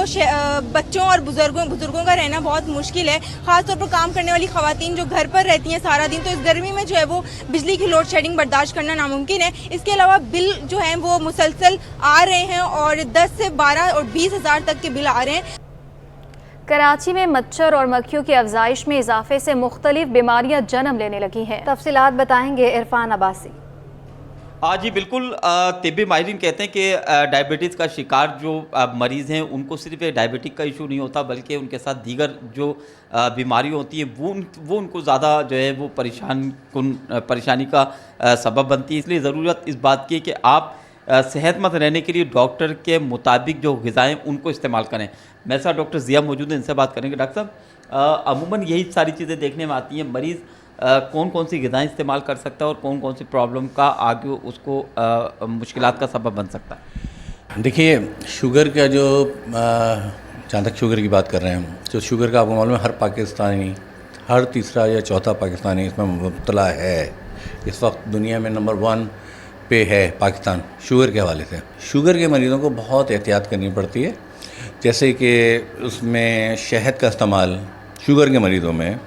बच्चों और बुज़ुर्गों का रहना बहुत मुश्किल है। ख़ासतौर पर काम करने वाली ख़वातीन जो घर पर रहती हैं सारा दिन, तो इस गर्मी में जो है वो बिजली की लोड शेडिंग बर्दाश्त करना नामुमकिन है। इसके अलावा बिल जो हैं वो मुसलसल आ रहे हैं और 10 से 12 और 20,000 तक के बिल आ रहे हैं। कराची में मच्छर और मक्खियों की अफजाइश में इजाफे से मुख्तलिफ बीमारियां जन्म लेने लगी हैं। तफसीलात बताएंगे इरफान अब्बासी। जी बिल्कुल, तिब्बी माहिरीन कहते हैं कि डायबिटीज़ का शिकार जो मरीज़ हैं उनको सिर्फ डायबिटिक का इशू नहीं होता, बल्कि उनके साथ दीगर जो बीमारी होती है वो उनको ज़्यादा जो है वो परेशानी का सबब बनती है। इसलिए ज़रूरत इस बात की है कि आप सेहतमंद रहने के लिए डॉक्टर के मुताबिक जो ग़िज़ाएँ उनको इस्तेमाल करें। मेरे साथ डॉक्टर ज़िया मौजूद हैं, इनसे बात करेंगे। डॉक्टर साहब, अमूमन यही सारी चीज़ें देखने में आती हैं, मरीज़ कौन कौन सी ग़िज़ाएँ इस्तेमाल कर सकता है और कौन कौन सी प्रॉब्लम का आगे उसको मुश्किलात का सबब बन सकता है? देखिए, शुगर का जो जहाँ तक शुगर की बात कर रहे हैं, तो शुगर का आपको मालूम है हर पाकिस्तानी, हर तीसरा या चौथा पाकिस्तानी इसमें मुब्तला है। इस वक्त दुनिया में नंबर 1 पे है पाकिस्तान शुगर के हवाले से। शुगर के मरीज़ों को बहुत एहतियात करनी पड़ती है, जैसे कि उसमें शहद का इस्तेमाल, शुगर के मरीज़ों में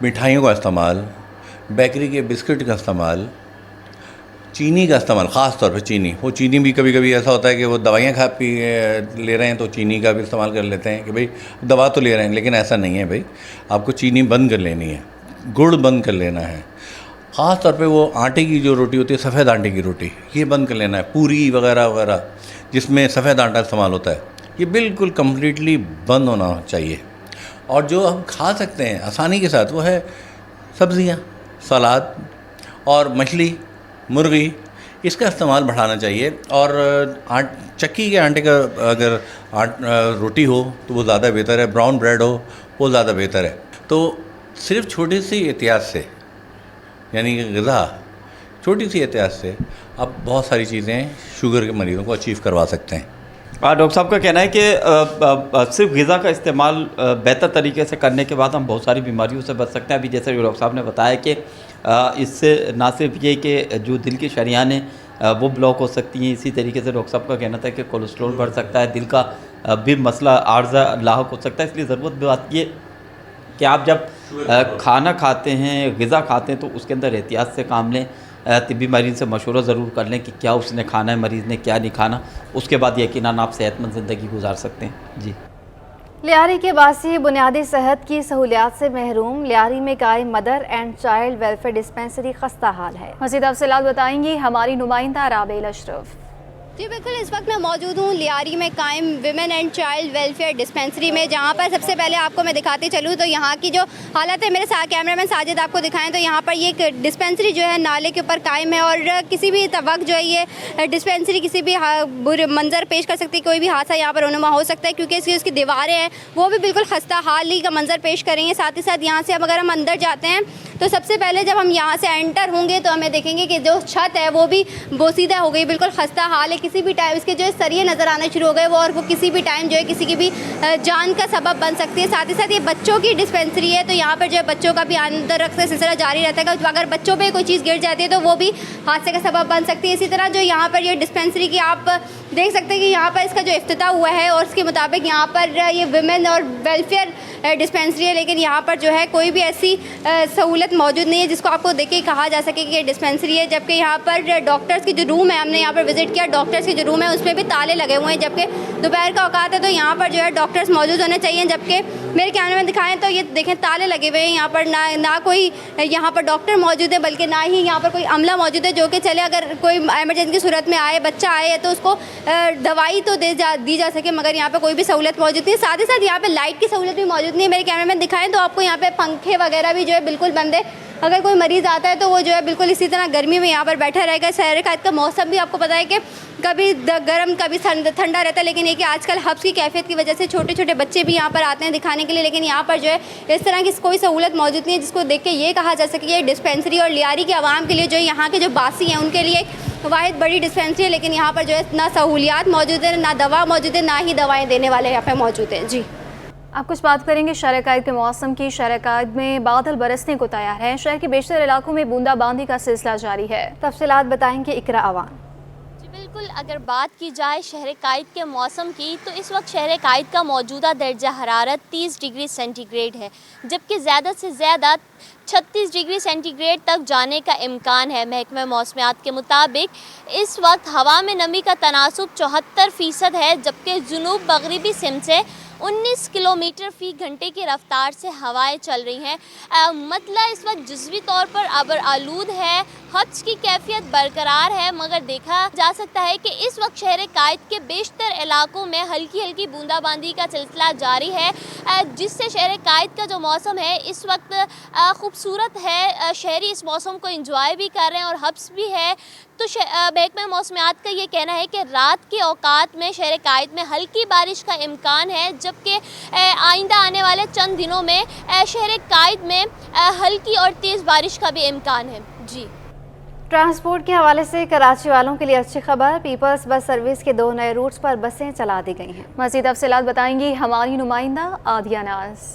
मिठाइयों का इस्तेमाल, बेकरी के बिस्किट का इस्तेमाल, चीनी का इस्तेमाल, ख़ास तौर पे चीनी। वो चीनी भी कभी कभी ऐसा होता है कि वो दवाइयाँ ले रहे हैं तो चीनी का भी इस्तेमाल कर लेते हैं कि भाई दवा तो ले रहे हैं, लेकिन ऐसा नहीं है भाई, आपको चीनी बंद कर लेनी है, गुड़ बंद कर लेना है। ख़ास तौर पे वो आटे की जो रोटी होती है, सफ़ेद आटे की रोटी, ये बंद कर लेना है। पूरी वगैरह वगैरह जिसमें सफ़ेद आटा इस्तेमाल होता है, ये बिल्कुल कम्प्लीटली बंद होना चाहिए। और जो हम खा सकते हैं आसानी के साथ वो है सब्ज़ियाँ, सलाद और मछली, मुर्गी, इसका इस्तेमाल बढ़ाना चाहिए। और चक्की के आटे का अगर रोटी हो तो वो ज़्यादा बेहतर है, ब्राउन ब्रेड हो वो ज़्यादा बेहतर है। तो सिर्फ छोटी सी एहतियात से, यानी कि ग़िज़ा, छोटी सी एहतियात से आप बहुत सारी चीज़ें शुगर के मरीज़ों को अचीव करवा सकते हैं। डॉक्टर साहब का कहना है कि सिर्फ ग़िज़ा का इस्तेमाल बेहतर तरीके से करने के बाद हम बहुत सारी बीमारियों से बच सकते हैं। अभी जैसे डॉक्टर साहब ने बताया कि इससे ना सिर्फ ये कि जो दिल की शरियानें वो ब्लॉक हो सकती हैं, इसी तरीके से डॉक्टर साहब का कहना था कि कोलेस्ट्रॉल बढ़ सकता है, दिल का भी मसला आर्जा लाहक हो सकता है। इसलिए ज़रूरत बात ये कि आप जब खाना खाते हैं, ग़िज़ा खाते हैं, तो उसके अंदर एहतियात से काम लें। तिब्बी मरीज़ से मशवरा ज़रूर कर लें कि क्या उसने खाना है, मरीज़ ने क्या नहीं खाना। उसके बाद यकीनन आप सेहतमंद ज़िंदगी गुजार सकते हैं। जी। लियारी के वासी बुनियादी सेहत की सहूलियात से महरूम। लियारी में कायम mother and child welfare dispensary खस्ता हाल है। मज़ीद तफसीलात बताएंगी हमारी नुमाइंदा राबेल अशरफ। जी बिल्कुल, इस वक्त मैं मौजूद हूँ लियारी में कायम women and child welfare dispensary में, जहाँ पर सबसे पहले आपको मैं दिखाती चलूँ तो यहाँ की जो हालत है, मेरे साथ कैमरामैन साजिद आपको दिखाएं तो यहाँ पर ये एक डिस्पेंसरी जो है नाले के ऊपर कायम है और किसी भी वक्त जो है ये डिस्पेंसरी किसी भी बुरे मंजर पेश कर सकती है, कोई भी हादसा यहाँ पर रोनुमा हो सकता है क्योंकि उसकी दीवारें हैं वो भी बिल्कुल खस्ता हाल ही का मंजर पेश करेंगे। साथ ही साथ यहाँ से अब अगर हम अंदर जाते हैं तो सबसे पहले जब हम यहाँ से एंटर होंगे तो हमें देखेंगे कि जो छत है वो भी बोसीदा हो गई, बिल्कुल खस्ता हाल है। किसी भी टाइम इसके जो है सरिये नज़र आने शुरू हो गए वो, और वो किसी भी टाइम जो है किसी की भी जान का सबब बन सकती है। साथ ही साथ ये बच्चों की डिस्पेंसरी है तो यहाँ पर जो है बच्चों का भी अंदर रखते सिलसिला जारी रहता है। अगर बच्चों पर कोई चीज़ गिर जाती है तो वो भी हादसे का सबब बन सकती है। इसी तरह जो यहाँ पर ये डिस्पेंसरी की आप देख सकते हैं कि यहाँ पर इसका जो इफ्तिताह हुआ है और उसके मुताबिक यहाँ पर ये विमेन और वेलफेयर डिस्पेंसरी है, लेकिन यहाँ पर जो है कोई भी ऐसी सहूलत मौजूद नहीं है जिसको आपको देख के कहा जा सके कि ये डिस्पेंसरी है। जबकि यहाँ पर डॉक्टर्स की जो रूम है, हमने यहाँ पर विजिट किया, डॉक्टर्स के जो रूम है उसमें भी ताले लगे हुए हैं, जबकि दोपहर का औकात है तो यहाँ पर जो है डॉक्टर्स मौजूद होने चाहिए। जबकि मेरे कैमरे में दिखाएं तो ये देखें ताले लगे हुए हैं, यहाँ पर ना कोई यहाँ पर डॉक्टर मौजूद है बल्कि ना ही यहाँ पर कोई अमला मौजूद है जो कि चले अगर कोई एमरजेंसी की सूरत में आए, बच्चा आए तो उसको दवाई तो दी जा सके, मगर यहाँ पर कोई भी सहूलत मौजूद नहीं है। साथ ही साथ यहाँ पर लाइट की सहूलत भी मौजूद नहीं है। मेरे कैमरे में दिखाएं तो आपको यहाँ पे पंखे वगैरह भी जो है बिल्कुल बंद है। अगर कोई मरीज़ आता है तो वो जो है बिल्कुल इसी तरह गर्मी में यहाँ पर बैठा रहेगा। शहर का इसका मौसम भी आपको पता है कि कभी गर्म कभी ठंडा रहता है, लेकिन ये कि आजकल हब्स की कैफियत की वजह से छोटे छोटे बच्चे भी यहाँ पर आते हैं दिखाने के लिए, लेकिन यहाँ पर जो है इस तरह की कोई सहूलत मौजूद नहीं है जिसको देख के ये कहा जा सके ये डिस्पेंसरी और लियारी के आवाम के लिए जो यहाँ के जो बासी हैं उनके लिए वाहिद बड़ी डिस्पेंसरी है। लेकिन यहाँ पर जो है ना सहूलियात मौजूद है, ना दवा मौजूद है, ना ही दवाएँ देने वाले यहाँ पर मौजूद हैं। जी, आप कुछ बात करेंगे शहर कायद के मौसम की। शहर कायद में बादल बरसने को तैयार हैं। शहर के बेशतर इलाकों में बूंदाबांदी का सिलसिला जारी है। तफसीलात बताएंगे इकरा अवान। जी बिल्कुल, अगर बात की जाए शहर कायद के मौसम की तो इस वक्त शहर कायद का मौजूदा दर्जा हरारत 30 डिग्री सेंटीग्रेड है, जबकि ज़्यादा से ज़्यादा 36 डिग्री सेंटीग्रेड तक जाने का इम्कान है। महकमे मौसमियात के मुताबिक इस वक्त हवा में नमी का तनासुब 74% है, जबकि जुनूब मगरिबी सिम से 19 किलोमीटर फ़ी घंटे की रफ्तार से हवाएं चल रही हैं। मतलब इस वक्त जुज़वी तौर पर अबर आलूद है, हब्स की कैफियत बरकरार है, मगर देखा जा सकता है कि इस वक्त शहर कायद के बेशतर इलाकों में हल्की हल्की बूंदाबांदी का सिलसिला जारी है, जिससे शहर कायद का जो मौसम है इस वक्त खूबसूरत है। शहरी इस मौसम को इंजॉय भी कर रहे हैं और हब्स भी है। तो महकमे मौसमियात का ये कहना है कि रात के औकात में शहर कायद में हल्की बारिश का इम्कान है, जबकि आइंदा आने वाले चंद दिनों में शहर कायद में हल्की और तेज़ बारिश का भी इम्कान है। जी, ट्रांसपोर्ट के हवाले से कराची वालों के लिए अच्छी खबर, पीपल्स बस सर्विस के 2 नए रूट्स पर बसें चला दी गई हैं। मज़ीद तफसीलात बताएंगी हमारी नुमाइंदा आदिया नाज।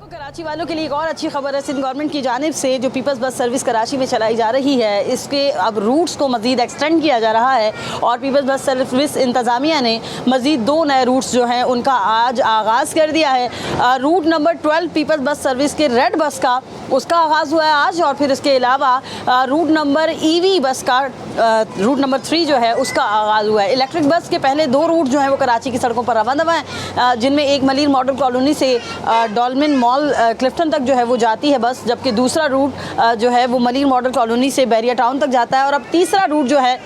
कराची वालों के लिए एक और अच्छी खबर है। सिंध गवर्नमेंट की जानिब से जो पीपल्स बस सर्विस कराची में चलाई जा रही है, इसके अब रूट्स को मज़ीद एक्सटेंड किया जा रहा है और पीपल्स बस सर्विस इंतज़ामिया ने मज़ीद 2 नए रूट्स जो हैं उनका आज आगाज़ कर दिया है। Route number 12 people's bus service के रेड बस का उसका आगाज़ हुआ है आज, और फिर इसके अलावा रूट नंबर EV बस का रूट नंबर 3 जो है उसका आगाज़ हुआ है। इलेक्ट्रिक बस के पहले 2 रूट जो हैं वो कराची की सड़कों पर रवाना हैं, जिनमें एक मलिर मॉडल कॉलोनी से डॉल्मेन मॉल क्लिफ्टन तक जो है वो जाती है बस, जबकि दूसरा रूट जो है वो मलिर मॉडल कॉलोनी से बैरिया टाउन तक जाता है, और अब तीसरा रूट जो है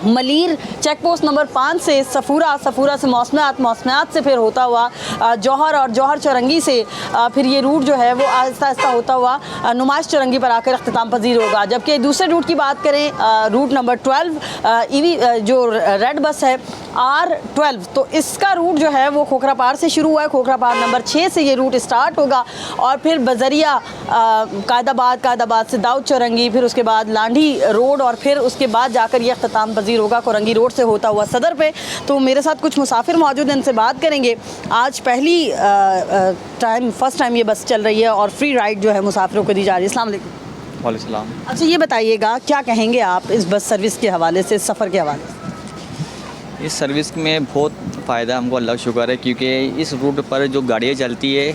मलीर चेक पोस्ट नंबर 5 से सफूरा, सफूरा से मौसमियात, मौसमियात से फिर होता हुआ जौहर और जौहर चौरंगी से फिर ये रूट जो है वो आहिस्ता आहिस्ता होता हुआ नुमाइश चौरंगी पर आकर अख्तिताम पजीर होगा। जबकि दूसरे रूट की बात करें, रूट नंबर 12 ईवी जो रेड बस है R12, तो इसका रूट जो है वो खोखरापार से शुरू हुआ है। खोखरापार नंबर 6 से ये रूट स्टार्ट होगा और फिर बजरिया कायदाबाद से दाऊद चौरंगी, फिर उसके बाद लांढी रोड और फिर उसके बाद जाकर ये अख्तिताम पजीर होगा कोरंगी रोड से होता हुआ सदर पे। तो मेरे साथ कुछ मुसाफिर मौजूद हैं, इनसे बात करेंगे। आज पहली फर्स्ट टाइम ये बस चल रही है और फ्री राइड जो है मुसाफिरों को दी जा रही है। अस्सलाम वालेकुम। वालेकुम सलाम। अच्छा, ये बताइएगा क्या कहेंगे आप इस बस सर्विस के हवाले से, सफ़र के हवाले से? इस सर्विस में बहुत फ़ायदा हमको, अल्लाह का शुक्र है, क्योंकि इस रूट पर जो गाड़ियाँ चलती है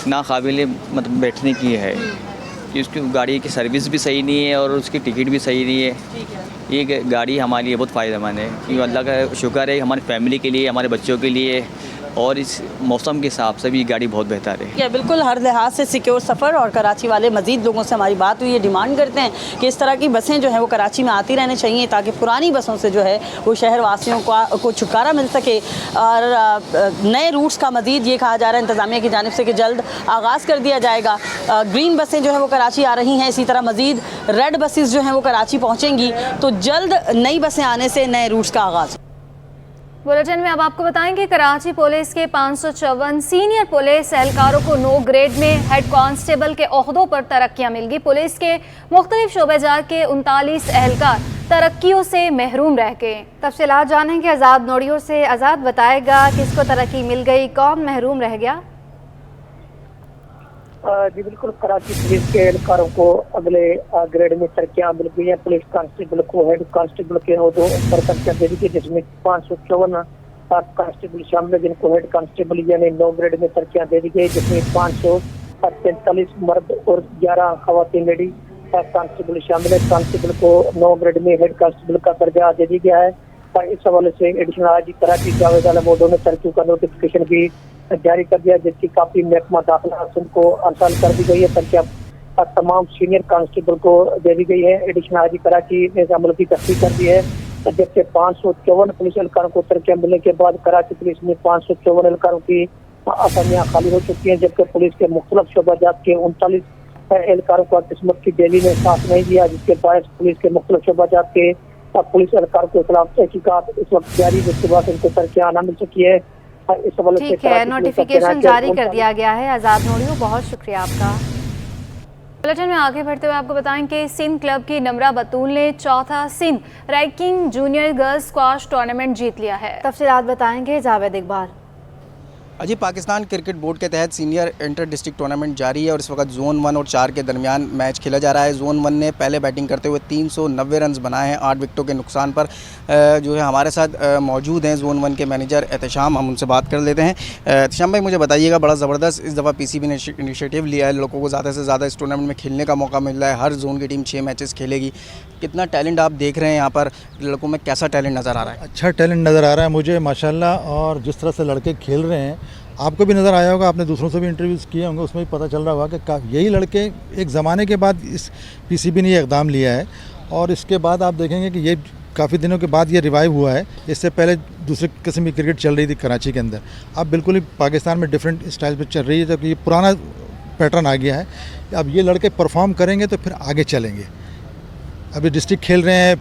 ना काबिल मतलब बैठने की है, कि उसकी गाड़ी की सर्विस भी सही नहीं है और उसकी टिकट भी सही नहीं है। ये गाड़ी हमारे लिए बहुत फ़ायदेमंद है, क्योंकि अल्लाह का शुक्र है हमारी फैमिली के लिए, हमारे बच्चों के लिए और इस मौसम के हिसाब से भी ये गाड़ी बहुत बेहतर है। बिल्कुल हर लिहाज से सिक्योर सफ़र। और कराची वाले मज़ीद लोगों से हमारी बात हुई है, डिमांड करते हैं कि इस तरह की बसें जो हैं वो कराची में आती रहनी चाहिए ताकि पुरानी बसों से जो है वो शहर वासियों को छुटकारा मिल सके। और नए रूट्स का मज़ीद ये कहा जा रहा है इंतज़ामिया की जानिब से कि जल्द आगाज़ कर दिया जाएगा। ग्रीन बसें जो है वो कराची आ रही हैं, इसी तरह मज़ीद रेड बसेस जो हैं वो कराची पहुँचेंगी, तो जल्द नई बसें आने से नए रूट्स का आगाज़। बुलेटिन में अब आपको बताएंगे कराची पुलिस के 554 सीनियर पुलिस एहलकारों को 9 ग्रेड में हेड कांस्टेबल के ओहदों पर तरक्कियां मिल गई। पुलिस के मुख्तलिफ शोबेजात के 39 एहलकार तरक्कियों से महरूम रह गए। तफसीलात जानेंगे आज़ाद नोड़ियों से। आज़ाद बताएगा किसको तरक्की मिल गई, कौन महरूम रह गया? जी बिल्कुल, कराची पुलिस के एहलकारों को अगले ग्रेड में तरक्कियां मिल गई हैं। पुलिस कांस्टेबल को हेड कांस्टेबल के ओहदों पर तरक्कियां दे दी गई, जिसमें 554 कांस्टेबल शामिल है जिनको हेड कांस्टेबल यानी 9 ग्रेड में तरक्कियां दे दी गई, जिसमें 543 मर्द और 11 खवातीन लेडी कांस्टेबल शामिल है। कांस्टेबल को 9 ग्रेड में हेड कांस्टेबल का दर्जा दे दिया गया है। इस हवाले से एडिशनल आईजी कराची जावेद आलम मोडो ने तरक्की का नोटिफिकेशन भी जारी कर दिया, जिसकी काफी महकमा दाखिला को आसान कर दी गई है। तरक्कियां तमाम सीनियर कांस्टेबल को दे दी गई है। एडिशनल आईजी कराची ने इस अमल की तस्दीक कर दी है, जबकि 554 पुलिस एहलकारों को तरक्कियां मिलने के बाद कराची पुलिस में 554 एहलकारों की असामियां खाली हो चुकी हैं, जबकि पुलिस के मुख्तलिफ शोबाजात के 39 एहलकारों को किस्मत की डेली ने साथ नहीं दिया, जिसके बायस पुलिस के मुख्तलिफ शोबाजात के पुलिस एहलकारों के खिलाफ तहकीकात इस वक्त जारी, जिसके बाद उनको तरक्कियां ना मिल सकी है। ठीक है, नोटिफिकेशन जारी कर दिया गया है। आज़ाद नोड़ियों, बहुत शुक्रिया आपका। बुलेटिन में आगे बढ़ते हुए आपको बताएं कि सिंध क्लब की नम्रा बतूल ने चौथा Sindh ranking junior girls squash tournament जीत लिया है। तफसीलात बताएंगे जावेद इकबाल। अजी, पाकिस्तान क्रिकेट बोर्ड के तहत सीनियर इंटर डिस्ट्रिक्ट टूर्नामेंट जारी है और इस वक्त जोन 1 और 4 के दरमियान मैच खेला जा रहा है। जोन 1 ने पहले बैटिंग करते हुए 390 रन बनाए हैं 8 विकेटों के नुकसान पर। जो है हमारे साथ मौजूद हैं जोन 1 के मैनेजर एहतशाम, हम उनसे बात कर लेते हैं। एहतशाम भाई, मुझे बताइएगा, बड़ा ज़बरदस्त इस दफ़ा पीसीबी ने इनिशिएटिव लिया है, लोगों को ज़्यादा से ज़्यादा इस टूर्नामेंट में खेलने का मौका मिल रहा है। हर जोन की टीम 6 मैचेस खेलेगी। कितना टैलेंट आप देख रहे हैं यहाँ पर, लड़कों में कैसा टैलेंट नज़र आ रहा है? अच्छा टैलेंट नज़र आ रहा है मुझे माशाल्लाह, और जिस तरह से लड़के खेल रहे हैं आपको भी नज़र आया होगा, आपने दूसरों से भी इंटरव्यूज़ किए होंगे, उसमें भी पता चल रहा होगा कि यही लड़के एक ज़माने के बाद इस पीसीबी ने ये इक़दाम लिया है और इसके बाद आप देखेंगे कि ये काफ़ी दिनों के बाद ये रिवाइव हुआ है। इससे पहले दूसरे किस्म की क्रिकेट चल रही थी कराची के अंदर, अब बिल्कुल ही पाकिस्तान में डिफरेंट स्टाइल पर चल रही है, जबकि ये पुराना पैटर्न आ गया है। अब ये लड़के परफॉर्म करेंगे तो फिर आगे चलेंगे। अभी डिस्ट्रिक्ट खेल रहे हैं,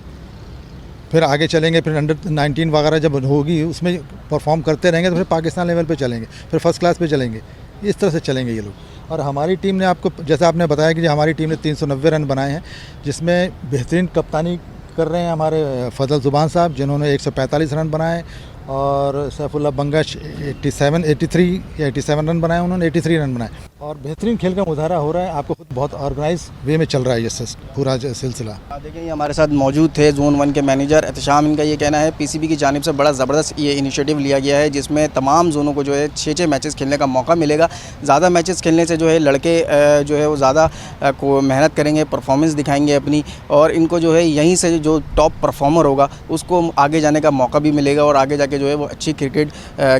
फिर आगे चलेंगे, फिर अंडर 19 वगैरह जब होगी उसमें परफॉर्म करते रहेंगे तो फिर पाकिस्तान लेवल पे चलेंगे, फिर फर्स्ट क्लास पे चलेंगे। इस तरह से चलेंगे ये लोग। और हमारी टीम ने, आपको जैसे आपने बताया कि हमारी टीम ने 390 रन बनाए हैं, जिसमें बेहतरीन कप्तानी कर रहे हैं हमारे फजल जुबान साहब, जिन्होंने 145 रन बनाए, और सैफुल्लाह बंगश 87 रन बनाए, उन्होंने 83 रन बनाए, और बेहतरीन खेल का मुजाहरा हो रहा है। आपको खुद बहुत ऑर्गेनाइज वे में चल रहा है ये पूरा सिलसिला। देखिए, हमारे साथ मौजूद थे जोन 1 के मैनेजर एहतशाम। इनका ये कहना है पीसीबी की जानिब से बड़ा ज़बरदस्त ये इनिशिएटिव लिया गया है, जिसमें तमाम जोनों को जो है 6 मैचेस खेलने का मौका मिलेगा। ज़्यादा मैचेस खेलने से जो है लड़के जो है वो ज़्यादा को मेहनत करेंगे, परफॉर्मेंस दिखाएंगे अपनी, और इनको जो है यहीं से जो टॉप परफॉर्मर होगा उसको आगे जाने का मौका भी मिलेगा और आगे जाके जो है वो अच्छी क्रिकेट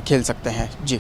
खेल सकते हैं। जी।